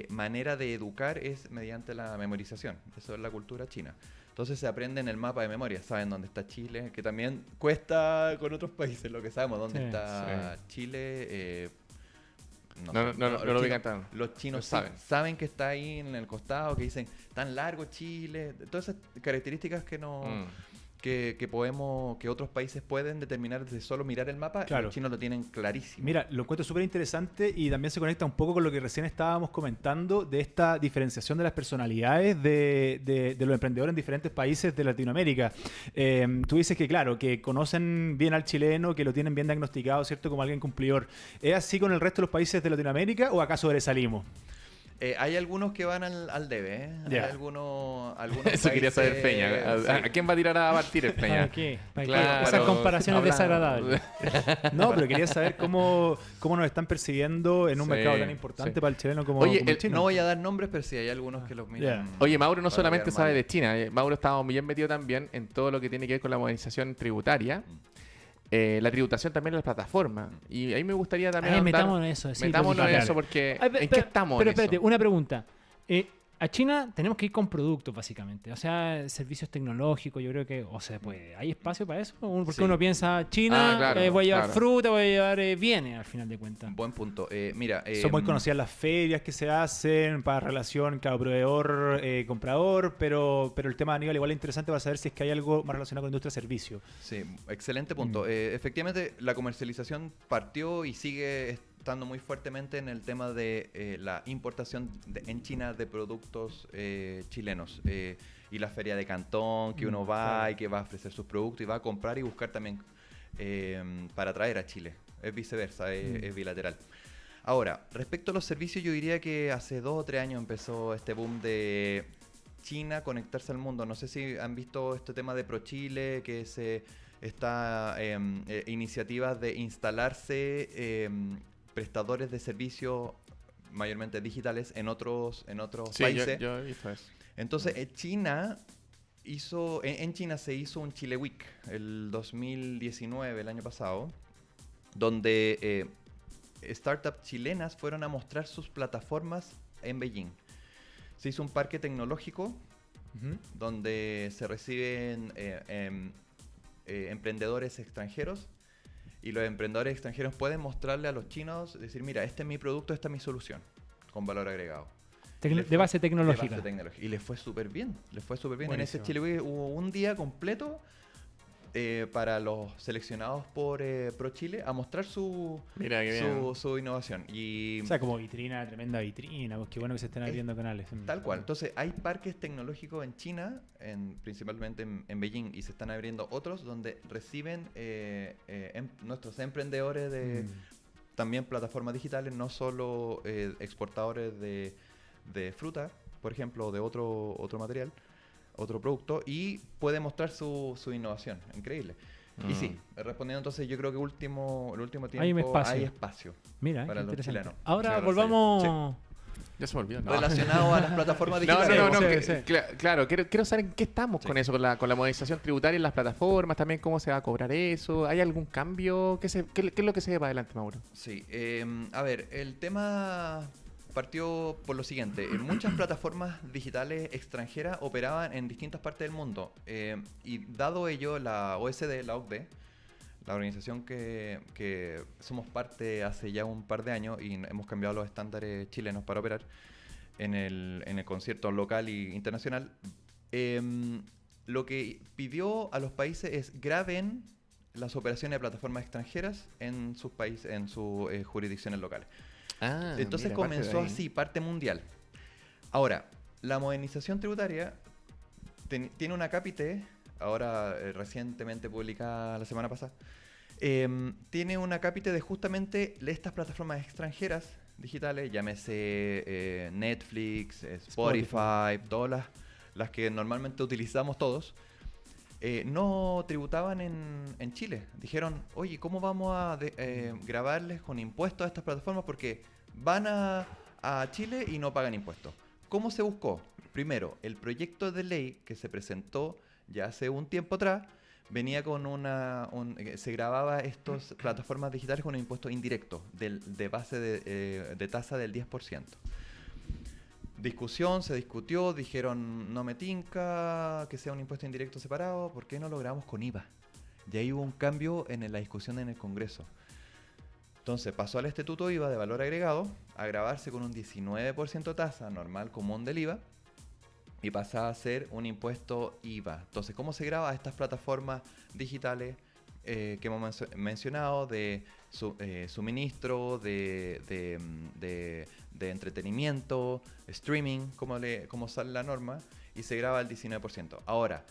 manera de educar es mediante la memorización. Eso es la cultura china. Entonces se aprenden el mapa de memoria. Saben dónde está Chile, que también cuesta con otros países lo que sabemos. Dónde Sí, está Chile. No lo ubican tan. Los chinos Lo saben que está ahí en el costado, que dicen tan largo Chile. Todas esas características que no... que otros países pueden determinar desde solo mirar el mapa, Claro. los chinos lo tienen clarísimo. Mira, lo encuentro súper interesante y también se conecta un poco con lo que recién estábamos comentando de esta diferenciación de las personalidades de los emprendedores en diferentes países de Latinoamérica. Tú dices que, claro, que conocen bien al chileno, que lo tienen bien diagnosticado, ¿cierto? Como alguien cumplidor. ¿Es así con el resto de los países de Latinoamérica o acaso sobresalimos? Hay algunos que van al debe, ¿eh? Ya. Hay algunos Eso quería saber países- Peña. sí. ¿A quién va a tirar a partir el Peña? ¿Para qué? ¿Para qué? Claro. Esas comparaciones Habla- desagradables. No, pero quería saber cómo nos están percibiendo en un Sí, mercado tan importante sí. para el chileno como, Oye, como el chino. No voy a dar nombres, pero sí hay algunos que los miran. Oye, Mauro no para solamente quedar sabe mal. de China, Mauro estaba bien metido también en todo lo que tiene que ver con la modernización tributaria, la tributación también en las plataformas. Y ahí me gustaría también ahondar- metámonos en eso. Sí, metámonos en claro. eso porque Ay, ¿en qué estamos Pero en eso? espérate, una pregunta. A China tenemos que ir con productos, básicamente. O sea, servicios tecnológicos, yo creo que, o sea, pues, ¿hay espacio para eso? Porque Sí. uno piensa, China, claro, voy a llevar claro. fruta, voy a llevar bienes, al final de cuentas. Buen punto. Mira, Son muy conocidas las ferias que se hacen para relación, claro, proveedor, comprador, pero el tema de Aníbal igual es interesante para saber si es que hay algo más relacionado con industria de servicio. Sí, excelente punto. Efectivamente, la comercialización partió y sigue estando muy fuertemente en el tema de la importación en China de productos chilenos. Y la feria de Cantón, que uno va y que va a ofrecer sus productos y va a comprar y buscar también para traer a Chile. Es viceversa, es bilateral. Ahora, respecto a los servicios, yo diría que hace 2 o 3 años empezó este boom de China conectarse al mundo. No sé si han visto este tema de ProChile, que se está iniciativas de instalarse prestadores de servicios mayormente digitales en otros Sí, países. yo he visto eso. Entonces, en China se hizo un Chile Week el 2019, el año pasado, donde startups chilenas fueron a mostrar sus plataformas en Beijing. Se hizo un parque tecnológico donde se reciben emprendedores extranjeros y los emprendedores extranjeros pueden mostrarle a los chinos, decir, mira, este es mi producto, esta es mi solución, con valor agregado. De base tecnológica. De base tecnológica. Y les fue súper bien, En ese Buenísimo. Chile Week hubo un día completo para los seleccionados por ProChile a mostrar Mira, qué bien. su innovación. Y O sea, como vitrina, tremenda vitrina, pues qué bueno que se estén abriendo canales. tal cual. Entonces, hay parques tecnológicos en China, principalmente en Beijing, y se están abriendo otros donde reciben nuestros emprendedores de también plataformas digitales, no solo exportadores de fruta, por ejemplo, o de otro material, otro producto, y puede mostrar su innovación. Increíble. Y sí, respondiendo entonces, yo creo que el último tiempo hay espacio. Mira, para qué los interesante. chilenos. Ahora Claro, volvamos... Ya se me olvidó. No. Relacionado a las plataformas No, digitales. Sí. Claro, quiero saber en qué estamos Sí. con eso, con la modernización tributaria en las plataformas, también cómo se va a cobrar eso. ¿Hay algún cambio? ¿Qué es lo que se ve para adelante, Mauro? Sí, a ver, el tema partió por lo siguiente. Muchas plataformas digitales extranjeras operaban en distintas partes del mundo. Y dado ello, la OSD, la OCDE, la organización que somos parte hace ya un par de años y hemos cambiado los estándares chilenos para operar en el concierto local e internacional, lo que pidió a los países es graben las operaciones de plataformas extranjeras en sus países, en sus jurisdicciones locales. Entonces mira, comenzó parte de ahí. así, parte mundial. Ahora, la modernización tributaria tiene una cápite, ahora recientemente publicada la semana pasada, tiene una cápite de justamente estas plataformas extranjeras digitales, llámese Netflix, Spotify, todas las que normalmente utilizamos todos, no tributaban en Chile. Dijeron, oye, ¿cómo vamos a grabarles con impuestos a estas plataformas? Porque van a Chile y no pagan impuestos. ¿Cómo se buscó? Primero, el proyecto de ley que se presentó ya hace un tiempo atrás venía con se grababa estas plataformas digitales con un impuesto indirecto de base de tasa del 10%. Discusión, se discutió, dijeron no me tinca que sea un impuesto indirecto separado, ¿por qué no lo grabamos con IVA? Y ahí hubo un cambio en la discusión en el Congreso. Entonces pasó al estatuto IVA de valor agregado a grabarse con un 19% tasa normal común del IVA y pasa a ser un impuesto IVA. Entonces, ¿cómo se graba estas plataformas digitales que hemos mencionado de suministro, de entretenimiento, streaming, como sale la norma, y se graba al 19%? Ahora,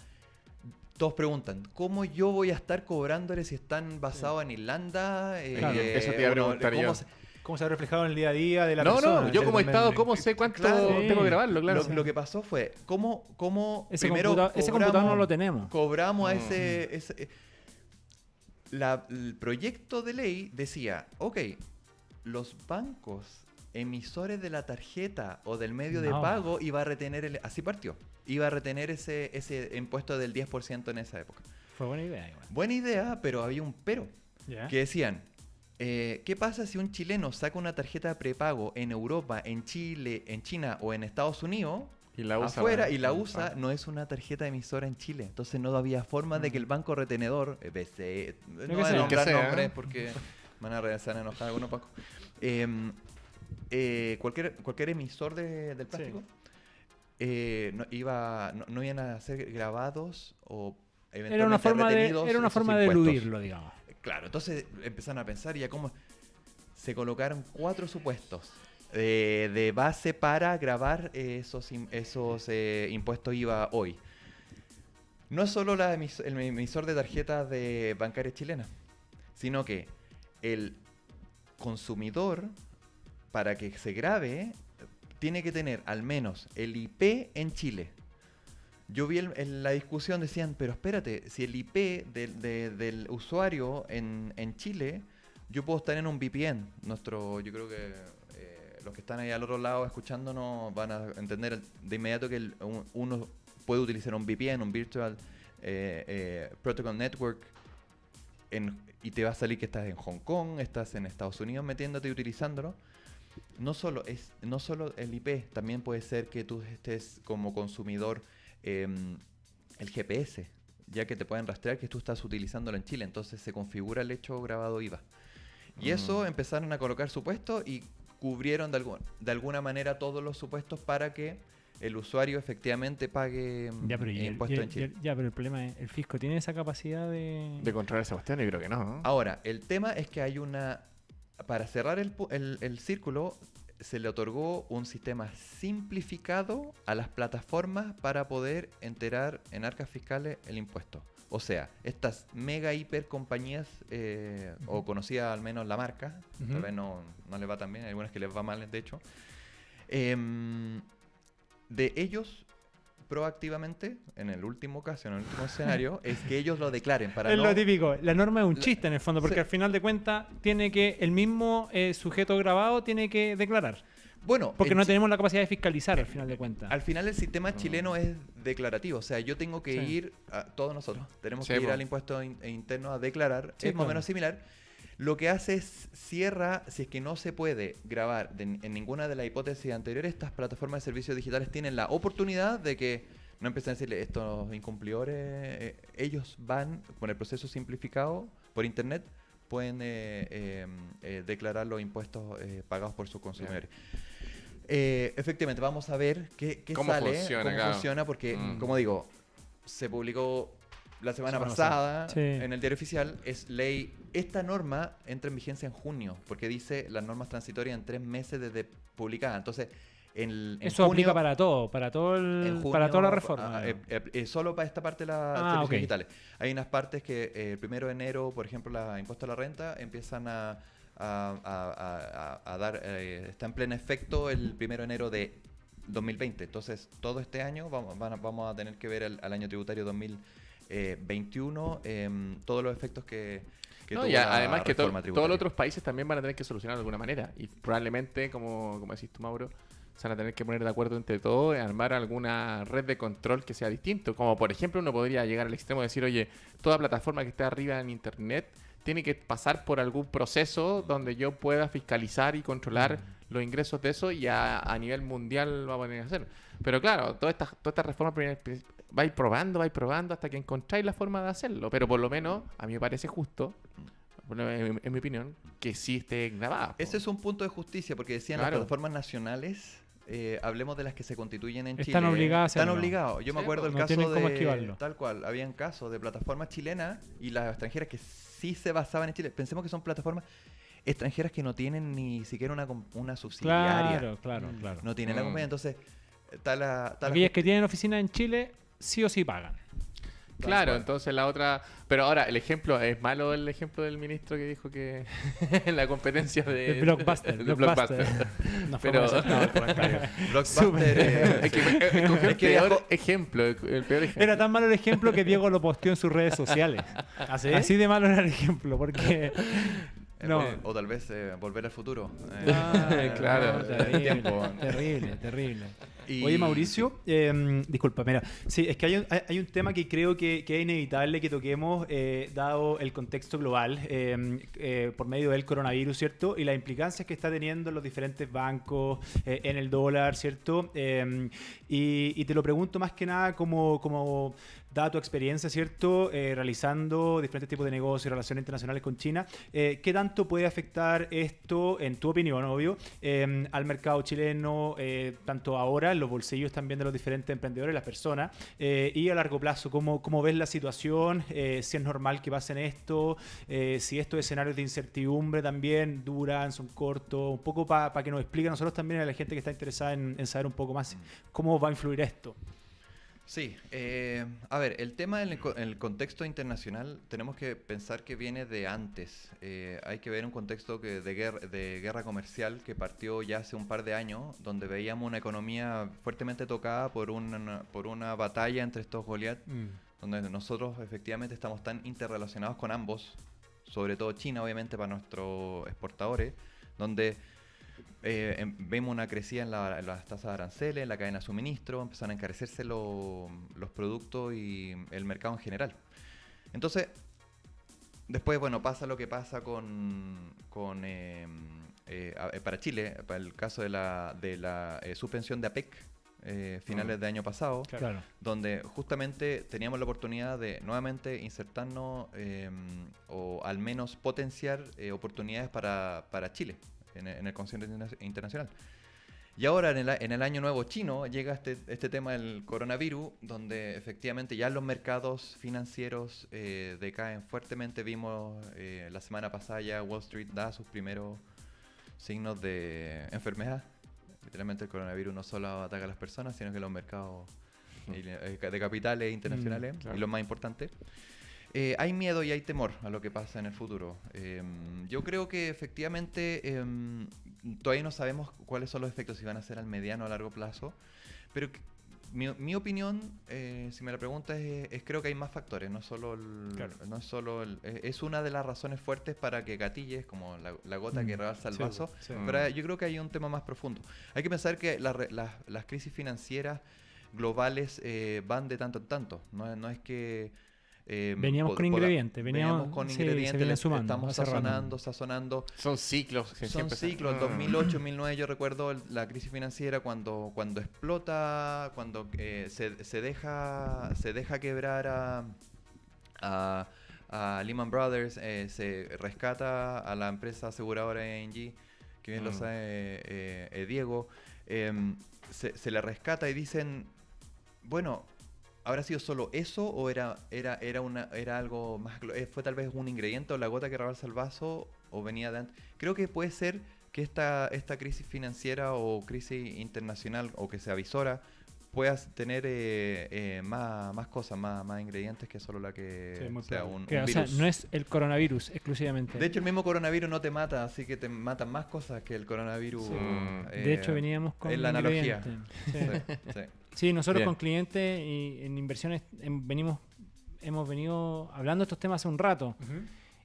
todos preguntan, ¿cómo yo voy a estar cobrándoles si están basados en Irlanda? Claro, eso te iba a preguntar yo. cómo se ha reflejado en el día a día de la No, persona. no, yo como También- Estado, ¿cómo sé cuánto Claro. tengo que grabarlo? Claro. Lo que pasó fue, ¿cómo Ese primero ese computador no lo tenemos. cobramos a el proyecto de ley decía, ok, los bancos emisores de la tarjeta o del medio de No. pago iba a retener, así partió, iba a retener ese impuesto del 10% en esa época. Fue buena idea igual. Buena idea, pero había un pero, Ya. que decían, ¿qué pasa si un chileno saca una tarjeta prepago en Europa, en Chile, en China o en Estados Unidos? Y la usa Afuera para- y la usa, no es una tarjeta emisora en Chile. Entonces no había forma de que el banco retenedor, BCE, no que voy a sea. nombrar Que sea. nombres porque van a regresar a enojar algunos pacos. Cualquier emisor del plástico no iban a ser grabados o eventualmente Era una forma de, retenidos era una esos forma de impuestos. eludirlo, digamos. Claro, entonces empezaron a pensar ya cómo se colocaron 4 supuestos de base para grabar esos impuestos IVA hoy. No es solo el emisor de tarjetas de bancarias chilenas, sino que el consumidor, para que se grabe, tiene que tener al menos el IP en Chile. Yo vi en la discusión, decían, pero espérate, si el IP del usuario en Chile, yo puedo estar en un VPN. Yo creo que los que están ahí al otro lado escuchándonos van a entender de inmediato que uno puede utilizar un VPN, un Virtual Protocol Network, y te va a salir que estás en Hong Kong, estás en Estados Unidos metiéndote y utilizándolo. No solo el IP, también puede ser que tú estés como consumidor el GPS, ya que te pueden rastrear que tú estás utilizándolo en Chile, entonces se configura el hecho grabado IVA. Y eso empezaron a colocar supuestos y cubrieron de alguna manera todos los supuestos para que el usuario efectivamente pague Ya, pero, impuestos en Chile. pero el problema es, ¿el fisco tiene esa capacidad de...? De controlar esa cuestión, yo creo que no. Ahora, el tema es que hay para cerrar el círculo, se le otorgó un sistema simplificado a las plataformas para poder enterar en arcas fiscales el impuesto. O sea, estas mega hiper compañías, o conocida al menos la marca, tal vez no les va tan bien, hay algunas que les va mal de hecho, de ellos proactivamente, en el último caso, en el último escenario, es que ellos lo declaren para Es no... lo típico. La norma es un chiste en el fondo, porque Sí. al final de cuentas tiene que el mismo sujeto grabado tiene que declarar. Bueno, Porque en no Chi- tenemos la capacidad de fiscalizar al final de cuentas. Al final el sistema chileno es declarativo, o sea, yo tengo que Sí. ir, todos nosotros, tenemos Sí, que ir po. al impuesto interno a declarar, Sí, es más o claro. menos similar. Lo que hace es cierra, si es que no se puede grabar en ninguna de las hipótesis anteriores, estas plataformas de servicios digitales tienen la oportunidad de que no empiecen a decirle estos incumplidores, ellos van con el proceso simplificado por internet, pueden declarar los impuestos pagados por sus consumidores. Efectivamente, vamos a ver qué ¿Cómo sale, funciona, cómo claro? funciona, porque, Mm. como digo, se publicó la semana Semana pasada Sí. en el diario oficial, es ley. Esta norma entra en vigencia en junio, porque dice las normas transitorias en 3 meses desde publicada. Entonces, en Eso junio, aplica para todo, para todo en junio, para toda la reforma. solo para esta parte de las Ah, servicios ok. digitales. Hay unas partes que el 1 de enero, por ejemplo, la impuesto a la renta, empiezan a dar, está en pleno efecto el 1 de enero de 2020. Entonces, todo este año vamos a tener que ver al año tributario 2021 todos los efectos que No, tuvo y la además que reforma todos tributaria. los otros países también van a tener que solucionar de alguna manera. Y probablemente, como decís tú, Mauro, se van a tener que poner de acuerdo entre todos y armar alguna red de control que sea distinto. Como por ejemplo, uno podría llegar al extremo de decir, oye, toda plataforma que esté arriba en internet tiene que pasar por algún proceso donde yo pueda fiscalizar y controlar los ingresos de eso, y a nivel mundial lo va a poder hacer. Pero claro, toda esta reforma va a ir probando hasta que encontráis la forma de hacerlo. Pero por lo menos, a mí me parece justo, en mi opinión, que sí esté grabada. po. Ese es un punto de justicia, porque decían Claro. las plataformas nacionales, hablemos de las que se constituyen en Están Chile. obligadas a Están hacerlo. obligados. Yo me Sí, acuerdo el no caso tienen cómo de... esquivarlo. Tal cual, habían casos de plataformas chilenas y las extranjeras que sí se basaban en Chile. Pensemos que son plataformas extranjeras que no tienen ni siquiera una subsidiaria. Claro. No tienen la Mm. compañía, entonces... Está la Aquellas que tienen oficina en Chile, sí o sí pagan. Claro, entonces la otra... Pero ahora, el ejemplo, ¿es malo el ejemplo del ministro que dijo que en la competencia de... El Blockbuster. de Blockbuster. No fue Pero- por eso, no, por acá. Blockbuster. Es que escogió el Es que peor viajó- ejemplo. El peor ejemplo. Era tan malo el ejemplo que Diego lo posteó en sus redes sociales. ¿Así? Así de malo era el ejemplo, porque... No. O tal vez Volver al Futuro. Claro. no, el tiempo. terrible. Y- Oye, Mauricio, disculpa, mira, sí, es que hay un tema que creo que es inevitable que toquemos, dado el contexto global, por medio del coronavirus, ¿cierto? Y las implicancias que está teniendo en los diferentes bancos, en el dólar, ¿cierto? Y te lo pregunto más que nada como dada tu experiencia, ¿cierto? Realizando diferentes tipos de negocios y relaciones internacionales con China, ¿qué tanto puede afectar esto, en tu opinión, obvio, al mercado chileno, tanto ahora, en los bolsillos también de los diferentes emprendedores, las personas, y a largo plazo? ¿Cómo ves la situación? Si es normal que pasen esto, si estos escenarios de incertidumbre también duran, son cortos, un poco para que nos explique a nosotros también, a la gente que está interesada en saber un poco más cómo va a influir esto. Sí, a ver, el tema en el contexto internacional tenemos que pensar que viene de antes. Hay que ver un contexto de guerra comercial que partió ya hace un par de años, donde veíamos una economía fuertemente tocada por una batalla entre estos Goliat, donde nosotros efectivamente estamos tan interrelacionados con ambos, sobre todo China, obviamente, para nuestros exportadores, donde vemos una crecida en las tasas de aranceles, en la cadena de suministro, empiezan a encarecerse los productos y el mercado en general. Entonces, después, bueno, pasa lo que pasa para Chile, para el caso de la suspensión de APEC, finales de año pasado, Claro. donde justamente teníamos la oportunidad de nuevamente insertarnos o al menos potenciar oportunidades para Chile en el concierto internacional. Y ahora en el año nuevo chino llega este tema del coronavirus, donde efectivamente ya los mercados financieros decaen fuertemente. Vimos la semana pasada ya Wall Street da sus primeros signos de enfermedad. Literalmente el coronavirus no solo ataca a las personas, sino que los mercados de capitales internacionales, claro. y lo más importante. Hay miedo y hay temor a lo que pasa en el futuro. Yo creo que efectivamente todavía no sabemos cuáles son los efectos, si van a ser al mediano o a largo plazo, pero mi opinión, si me la preguntas, es creo que hay más factores, no solo no es solo es una de las razones fuertes para que gatilles, como la gota que rebalsa el vaso, sí. pero yo creo que hay un tema más profundo. Hay que pensar que las crisis financieras globales van de tanto en tanto, no es que Veníamos con ingredientes, veníamos con sí, ingredientes, se vienen sumando, estamos hace rato. sazonando. Son ciclos. Que Son siempre ciclos. 2008, 2009 yo recuerdo la crisis financiera cuando explota, cuando se deja quebrar a Lehman Brothers, se rescata a la empresa aseguradora ING, que bien lo sabe Diego, se le rescata y dicen, bueno, ¿habrá sido solo eso o era algo más? ¿Fue tal vez un ingrediente o la gota que rebalsa el vaso o venía de antes? Creo que puede ser que esta crisis financiera o crisis internacional o que se avisora pueda tener más cosas, más ingredientes que solo la que Sí, muy sea probable. un Que, o virus. sea, no es el coronavirus exclusivamente. De hecho, el mismo coronavirus no te mata, así que te matan más cosas que el coronavirus. Sí. De hecho, veníamos con es la analogía. ingredientes. Sí. Sí. Sí, nosotros Bien. con clientes y en inversiones hemos venido hablando de estos temas hace un rato.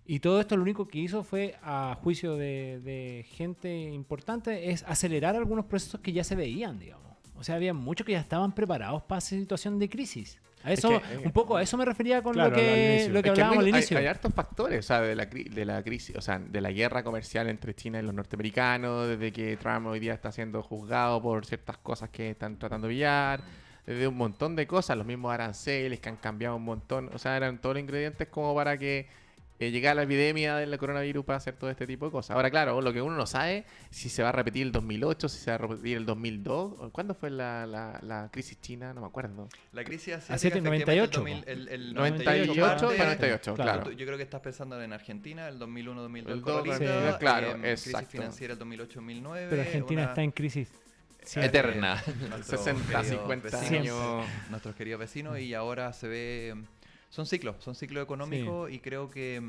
Y todo esto lo único que hizo fue, a juicio de gente importante, es acelerar algunos procesos que ya se veían, digamos. O sea, había muchos que ya estaban preparados para esa situación de crisis. A eso, un poco a eso me refería con Claro, lo al que inicio. Es que hablábamos al inicio. hay hartos factores, o sea, de la crisis, o sea, de la guerra comercial entre China y los norteamericanos, desde que Trump hoy día está siendo juzgado por ciertas cosas que están tratando de pillar, desde un montón de cosas, los mismos aranceles que han cambiado un montón, o sea, eran todos los ingredientes como para que llegara la epidemia del coronavirus para hacer todo este tipo de cosas. Ahora, claro, lo que uno no sabe, si se va a repetir el 2008, si se va a repetir el 2002, ¿cuándo fue la crisis china? No me acuerdo. La crisis Hace asiática, 98, efectivamente, el 98 parte- para 98, Claro. claro. Yo creo que estás pensando en Argentina, el 2001-2002 El Corralito, sí, claro, crisis exacto. financiera el 2008-2009. Pero Argentina está en crisis. Sí. Eterna. Nuestros 60, queridos 50 vecinos, años. nuestros queridos vecinos, y ahora se ve son ciclos económicos y creo que,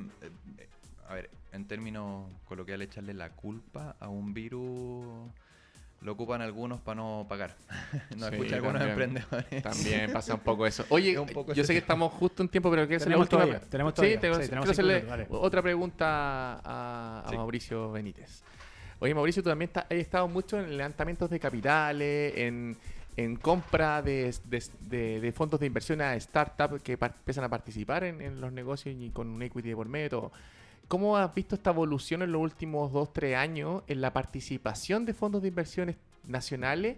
a ver, en términos coloquiales, echarle la culpa a un virus lo ocupan algunos para no pagar. No Sí, escucha algunos también. emprendedores. También pasa un poco eso. Oye, Es un poco yo ese sé que tema. estamos justo en tiempo, pero quiero hacerle Tenemos la última. todavía, tenemos Sí, todavía. tengo- Sí, quiero tenemos hacerle 5 minutos, otra pregunta a Sí. Mauricio Benítez. Oye, Mauricio, tú también has estado mucho en levantamientos de capitales, en compra de fondos de inversión a startups que empiezan a participar en los negocios y con un equity de por medio. Todo. ¿Cómo has visto esta evolución en los últimos 2-3 años en la participación de fondos de inversiones nacionales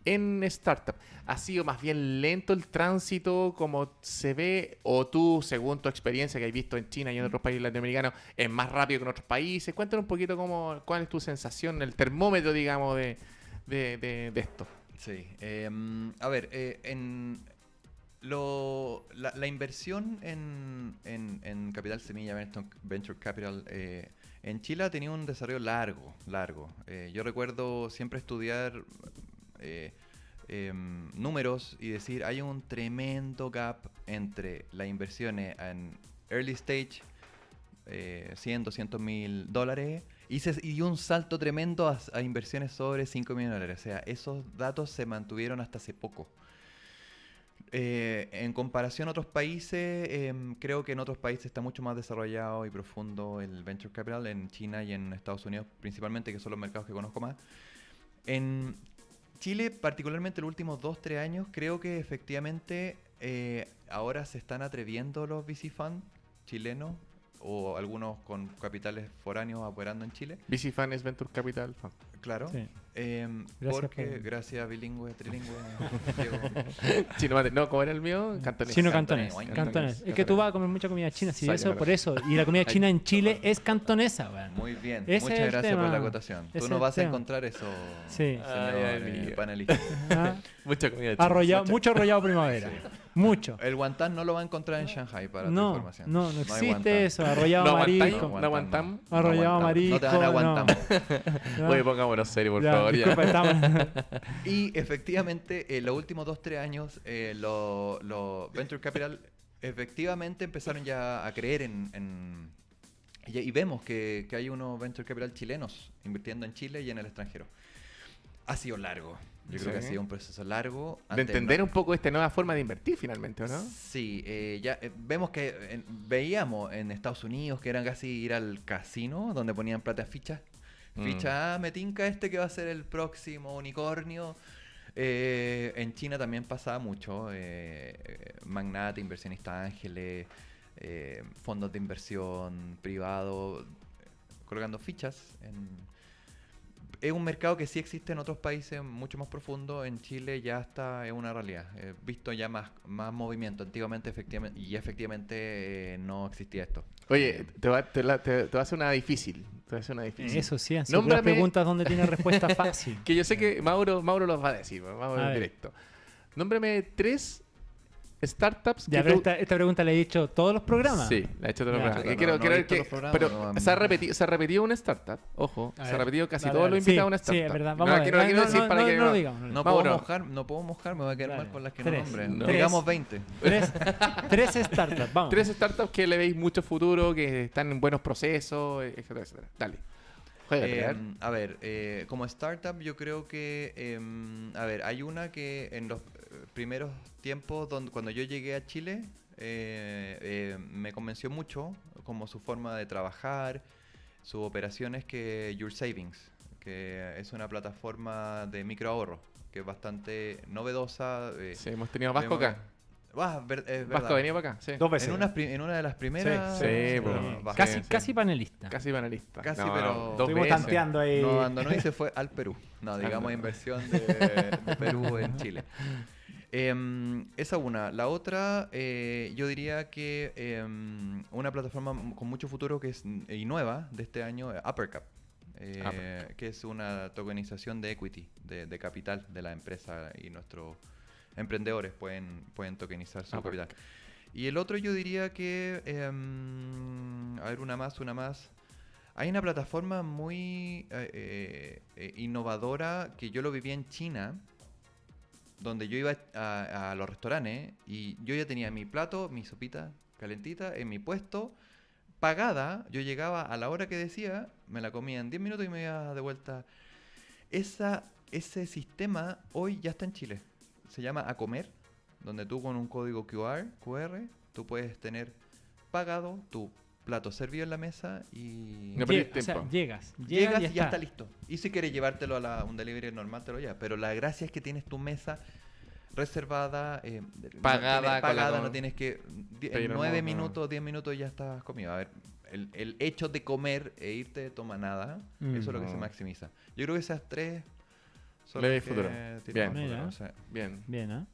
en startups? ¿Ha sido más bien lento el tránsito como se ve? ¿O tú, según tu experiencia que has visto en China y en otros países latinoamericanos, es más rápido que en otros países? Cuéntanos un poquito cuál es tu sensación, el termómetro, digamos, de esto. Sí. A ver, la inversión en capital semilla, venture capital, en Chile ha tenido un desarrollo largo. Yo recuerdo siempre estudiar números y decir, hay un tremendo gap entre las inversiones en early stage, 100, 200 mil dólares, y un salto tremendo a inversiones sobre 5 millones de dólares. O sea, esos datos se mantuvieron hasta hace poco. En comparación a otros países, creo que en otros países está mucho más desarrollado y profundo el venture capital, en China y en Estados Unidos principalmente, que son los mercados que conozco más. En Chile, particularmente los últimos 2-3 años, creo que efectivamente ahora se están atreviendo los VC Fund chilenos o algunos con capitales foráneos operando en Chile. VC Fan es Venture Capital Fund. Claro. Sí. Porque, por- gracias, bilingüe, trilingüe, Diego. Chino mate. No, ¿cómo era el mío? Cantonés. Chino Cantonés, cantonés. cantonés, Cantonés. Es que tú vas a comer mucha comida china, sí, eso, por eso. Y la comida china en Chile es cantonesa, weón. Muy bien, Ese es muchas el gracias por tema. la acotación. Ese Tú es no el vas a tema. encontrar eso, Sí. señor Ay, mío. panelista. Ah, Mucha comida china. arrollado, mucho arrollado primavera. Mucho. El guantán no lo va a encontrar en Shanghai, para tu No, información. no hay existe guantán. eso. Arrollado ¿No aguantáis? marisco. ¿No aguantamos? Arrollado aguantamos. marisco. No te van a aguantar. no. Oye, pongámonos serio, por Ya, favor. disculpa, estamos- Y efectivamente, en los últimos 2-3 años, los Venture Capital efectivamente empezaron ya a creer y vemos que hay unos Venture Capital chilenos invirtiendo en Chile y en el extranjero. Ha sido largo. Yo creo que ha Sí. sido un proceso largo. De entender un poco esta nueva forma de invertir finalmente, ¿o no? Sí, ya vemos que veíamos en Estados Unidos que eran casi ir al casino donde ponían plata en fichas. Ficha, me tinca este que va a ser el próximo unicornio. En China también pasaba mucho. Magnate, inversionistas ángeles, fondos de inversión privados, colgando fichas. Es un mercado que sí existe en otros países mucho más profundo. En Chile ya está, es una realidad. He visto ya más movimiento. Antiguamente efectivamente no existía esto. Oye, te voy a hacer una difícil. Eso sí, han sido Nómbrame- puras preguntas donde tiene respuesta fácil. Que yo sé que Mauro los va a decir. Vamos A en ver. directo. Nómbrame 3 startups Ya, que pero tú... esta pregunta la he dicho todos los programas. Sí, la he hecho todos los Ya. programas. No, Que quiero no he ver visto que... los programas, Pero no, se ha repetido una startup. Ojo, A se ha ver, repetido casi dale, todos dale. los invitados Sí, a una startup. sí, es verdad. No Vamos a la ver. quiero, la quiero No, decir no, para no, que... no lo digamos, no lo No Mauro. puedo mojar, me voy a quedar Dale. mal con las que no Tres. nombre. No. Digamos 20. Tres startups, vamos. 3 startups que le veis mucho futuro, que están en buenos procesos, etcétera, etcétera. Dale. Juégate, a ver. A ver, como startup yo creo que, a ver, hay una que en los primeros tiempos, cuando yo llegué a Chile, me convenció mucho como su forma de trabajar, sus operaciones, que Your Savings, que es una plataforma de microahorro, que es bastante novedosa. Sí, hemos tenido a Vasco vemos- acá. Es verdad. Vasco ha venido para acá, sí. Dos veces. En una de las primeras. Sí, pues. Vasco. Casi, Sí. casi panelista. Casi panelista. Casi, No, pero- dos Estuvimos veces. tanteando ahí. No abandonó y se fue al Perú. No, digamos inversión de Perú en Chile. Esa una. La otra, yo diría que una plataforma con mucho futuro que es y nueva de este año, Uppercap. Que es una tokenización de equity, de capital de la empresa, y nuestros emprendedores pueden tokenizar su capital. Y el otro yo diría que, a ver, una más. Hay una plataforma muy innovadora que yo lo viví en China, donde yo iba a los restaurantes y yo ya tenía mi plato, mi sopita calentita en mi puesto, pagada. Yo llegaba a la hora que decía, me la comía en 10 minutos y me iba de vuelta. Ese sistema hoy ya está en Chile. Se llama A Comer, donde tú con un código QR, tú puedes tener pagado tu plato servido en la mesa y No perdís O sea, tiempo. llegas y ya está. está listo. Y si quieres llevártelo a un delivery normal, te lo llevas. Pero la gracia es que tienes tu mesa reservada, Pagada, no tienes que... En pedir 9 almuerzo. minutos, 10 minutos ya estás comido. A ver, el hecho de comer e irte toma nada, eso es lo que se maximiza. Yo creo que esas tres son Le las doy futuro. que Bien. tienen Mira. futuro, o sea, Bien. Bien, ¿eh?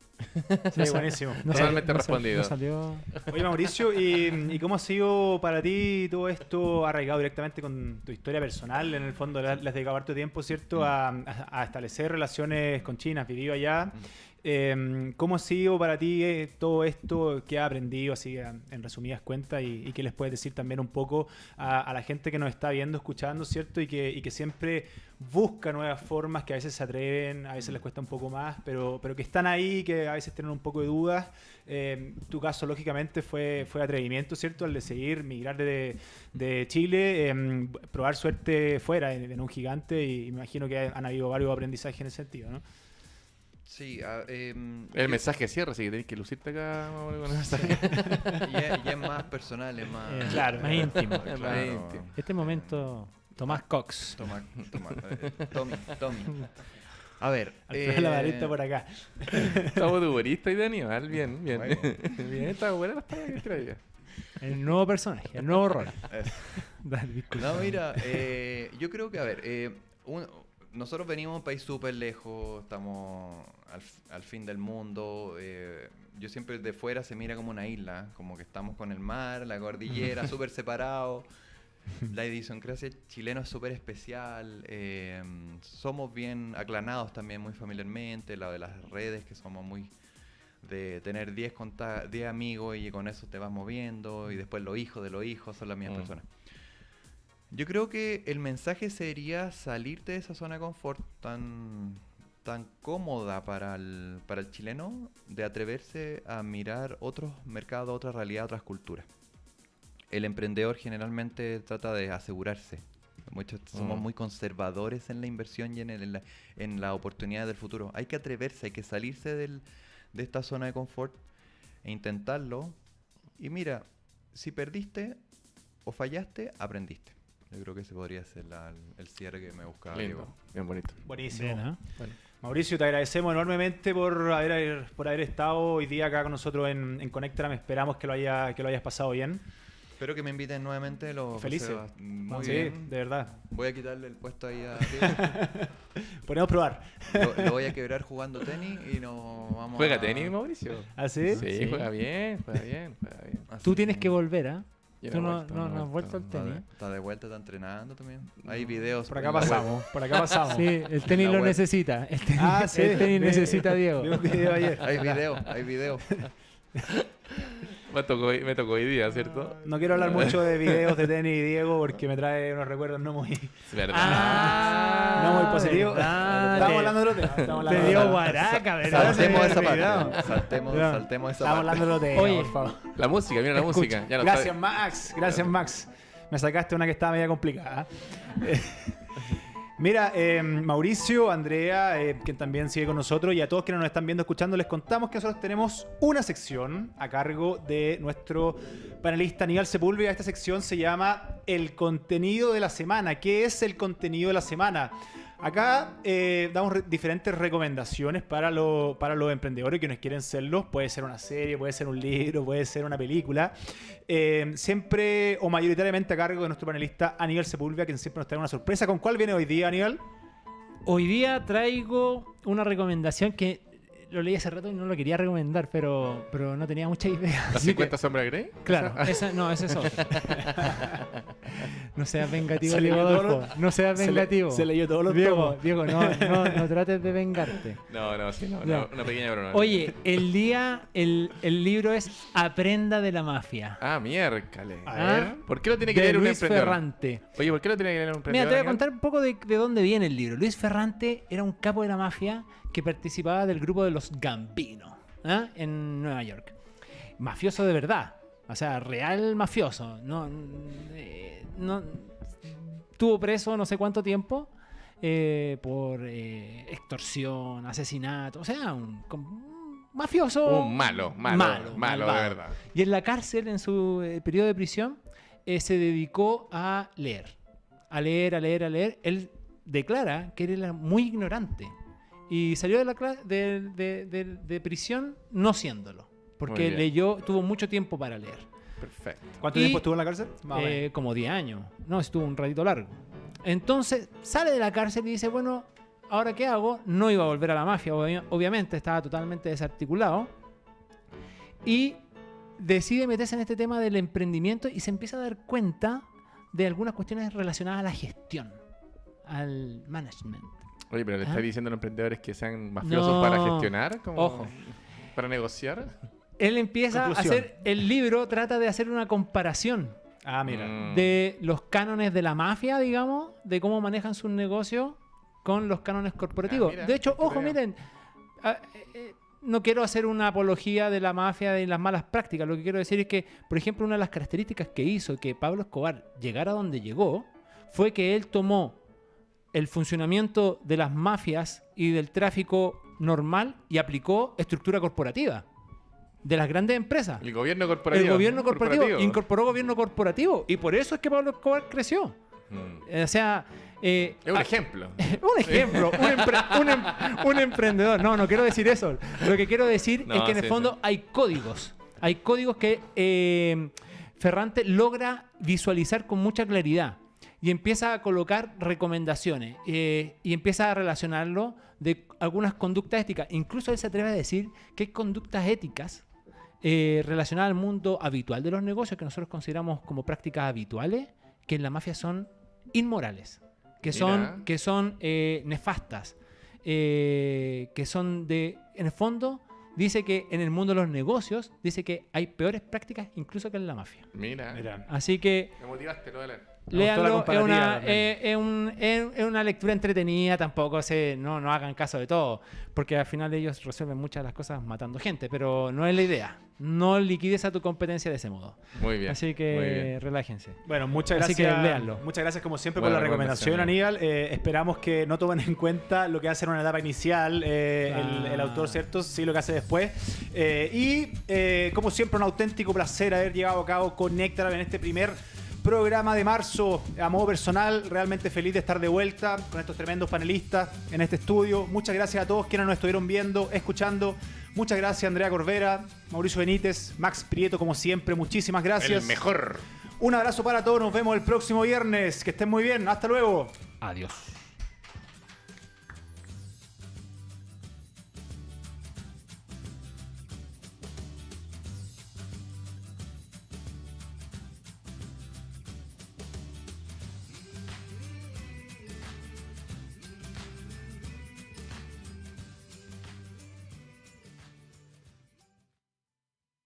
Sí, buenísimo. Totalmente respondido. No salió... Oye, Mauricio, ¿y cómo ha sido para ti todo esto arraigado directamente con tu historia personal? En el fondo, le has dedicado harto tiempo, ¿cierto?, a establecer relaciones con China, has vivido allá. ¿Cómo ha sido para ti todo esto que has aprendido, así en resumidas cuentas, y qué les puedes decir también un poco a la gente que nos está viendo, escuchando, ¿cierto? Y que siempre busca nuevas formas, que a veces se atreven, a veces les cuesta un poco más, pero que están ahí, que a veces tienen un poco de dudas. Tu caso, lógicamente, fue atrevimiento, ¿cierto? El de seguir, migrar de Chile, probar suerte fuera, en un gigante, y me imagino que han habido varios aprendizajes en ese sentido, ¿no? sí, El mensaje de cierre, así que tenés que lucirte acá. Con el mensaje. ya es más personal, es más... Claro. Más íntimo. Más Claro. íntimo. Este momento, Tomás Cox. Tommy. A ver. Alfredo Lavarista por acá. Estamos de humorista y de animal. Bien, bien. Bueno. Bien, está buena la historia que traía. El nuevo personaje, el nuevo rol. Eso. Dale, disculpa. No, mira, yo creo que, a ver, nosotros venimos de un país súper lejos, estamos al fin del mundo. Yo siempre de fuera se mira como una isla, como que estamos con el mar, la cordillera, súper separados. La idiosincrasia chilena es súper especial. Somos bien aclanados también muy familiarmente, lo de las redes, que somos muy de tener 10 amigos y con eso te vas moviendo, y después los hijos de los hijos son las mismas personas. Yo creo que el mensaje sería salirte de esa zona de confort tan cómoda para el chileno, de atreverse a mirar otros mercados, otras realidades, otras culturas. El emprendedor generalmente trata de asegurarse. Somos muy conservadores en la inversión y en la oportunidad del futuro. Hay que atreverse, hay que salirse de esta zona de confort e intentarlo. Y mira, si perdiste o fallaste, aprendiste. Yo creo que ese podría ser el cierre que me buscaba. Lindo, Diego. bien bonito. Buenísimo. Bien, ¿eh? Bueno. Mauricio, te agradecemos enormemente por haber estado hoy día acá con nosotros en Conectagram. Esperamos que lo hayas pasado bien. Espero que me inviten nuevamente. Felices. Muy Sí, bien. de verdad. Voy a quitarle el puesto ahí a Diego. Podemos probar. Lo voy a quebrar jugando tenis y nos vamos ¿Juega a... tenis, Mauricio? ¿Ah, sí? Sí, juega bien, juega bien, juega bien. Así Tú tienes que volver, ¿ah? Yo Tú no he no, vuelto, no, no he no has vuelto al Está tenis. está de vuelta, está entrenando también. Hay videos. Por acá en la web. pasamos. Por acá pasamos. Sí, el tenis la lo web. necesita. El tenis, Ah, sí. el tenis necesita a Diego. Vi un video ayer. Hay video. Me tocó hoy día, ¿cierto? No quiero hablar mucho de videos de tenis y Diego porque me trae unos recuerdos no muy, Es verdad. no muy positivos. verdad. Estamos hablando de otro tema. Estamos hablando Te de dio otro tema. guaraca, ¿verdad? Saltemos Se me esa había olvidado. parte. Saltemos esa Estamos parte. hablando de otro tema, Oye, por favor. La música, mira la música. Ya no Gracias, está- Max. Gracias, Max. Me sacaste una que estaba media complicada. Mira, Mauricio, Andrea, quien también sigue con nosotros, y a todos quienes nos están viendo, escuchando, les contamos que nosotros tenemos una sección a cargo de nuestro panelista Aníbal Sepúlveda. Esta sección se llama El Contenido de la Semana. ¿Qué es el contenido de la semana? Acá damos diferentes recomendaciones para los emprendedores que nos quieren serlos. Puede ser una serie, puede ser un libro, puede ser una película. Siempre o mayoritariamente a cargo de nuestro panelista Aníbal Sepúlveda, quien siempre nos trae una sorpresa. ¿Con cuál viene hoy día, Aníbal? Hoy día traigo una recomendación que lo leí hace rato y no lo quería recomendar, pero no tenía mucha idea. ¿Las Así que- 50 sombras de Grey? Claro, esa es otra. No seas vengativo, Se Diego leyó todo Adolfo. No seas vengativo. Se leyó todos los Diego, tomos. Diego, no trates de vengarte. No, sí, no. Ya. Una pequeña broma. Oye, el libro es Aprenda de la Mafia. Ah, miércoles. A ¿Ah? ver. ¿Por qué lo tiene que De leer un Luis emprendedor? Ferrante. Oye, ¿por qué lo tiene que leer un Mira, emprendedor? te voy a Aníbal? contar un poco de dónde viene el libro. Luis Ferrante era un capo de la mafia que participaba del grupo de Carlos Gambino, ¿ah? En Nueva York. Mafioso de verdad. O sea, real mafioso. No, estuvo preso no sé cuánto tiempo por extorsión, asesinato. O sea, un mafioso. Un malo de malvado. verdad. Y en la cárcel, en su periodo de prisión, se dedicó a leer. A leer. Él declara que él era muy ignorante. Y salió de prisión no siéndolo. Porque Muy bien. tuvo mucho tiempo para leer. Perfecto. ¿Cuánto tiempo estuvo en la cárcel? Más o menos. Como 10 años. No, estuvo un ratito largo. Entonces sale de la cárcel y dice, bueno, ¿ahora qué hago? No iba a volver a la mafia, obviamente, estaba totalmente desarticulado. Y decide meterse en este tema del emprendimiento y se empieza a dar cuenta de algunas cuestiones relacionadas a la gestión, al management. Oye, pero le ¿Ah? estás diciendo a los emprendedores que sean mafiosos No. para gestionar, como Ojo. para negociar. Él empieza Conclusión. a hacer, el libro trata de hacer una comparación Ah, mira. de los cánones de la mafia, digamos, de cómo manejan sus negocios con los cánones corporativos. mira, De hecho, te ojo, creo. miren, no quiero hacer una apología de la mafia y las malas prácticas. Lo que quiero decir es que, por ejemplo, una de las características que hizo que Pablo Escobar llegara donde llegó fue que él tomó el funcionamiento de las mafias y del tráfico normal y aplicó estructura corporativa de las grandes empresas. El gobierno corporativo. El gobierno corporativo incorporó gobierno corporativo y por eso es que Pablo Escobar creció. O sea, Es un ejemplo. un ejemplo, un emprendedor. No quiero decir eso. Lo que quiero decir No, es que en el sí, fondo sí. hay códigos. Hay códigos que Ferrante logra visualizar con mucha claridad y empieza a colocar recomendaciones y empieza a relacionarlo de algunas conductas éticas. Incluso él se atreve a decir que hay conductas éticas relacionadas al mundo habitual de los negocios que nosotros consideramos como prácticas habituales, que en la mafia son inmorales, que son nefastas, que son de... En el fondo, dice que en el mundo de los negocios, dice que hay peores prácticas incluso que en la mafia. Mira. Así que Me motivaste, lo de leer. léanlo, gustó la es una lectura entretenida, tampoco no hagan caso de todo, porque al final ellos resuelven muchas de las cosas matando gente, pero no es la idea. No liquides a tu competencia de ese modo. Muy bien. Así muy que bien. relájense. Bueno, muchas Así gracias. que léanlo. Muchas gracias como siempre Buena por la recomendación, recomendación, Aníbal. Esperamos que no tomen en cuenta lo que hace en una etapa inicial el autor, ¿cierto? Sí, lo que hace después. Como siempre, un auténtico placer haber llevado a cabo Connectar en este primer programa de marzo. A modo personal, realmente feliz de estar de vuelta con estos tremendos panelistas en este estudio. Muchas gracias a todos quienes nos estuvieron viendo, escuchando. Muchas gracias, Andrea Corvera, Mauricio Benítez, Max Prieto, como siempre. Muchísimas gracias. El mejor. Un abrazo para todos. Nos vemos el próximo viernes. Que estén muy bien. Hasta luego. Adiós.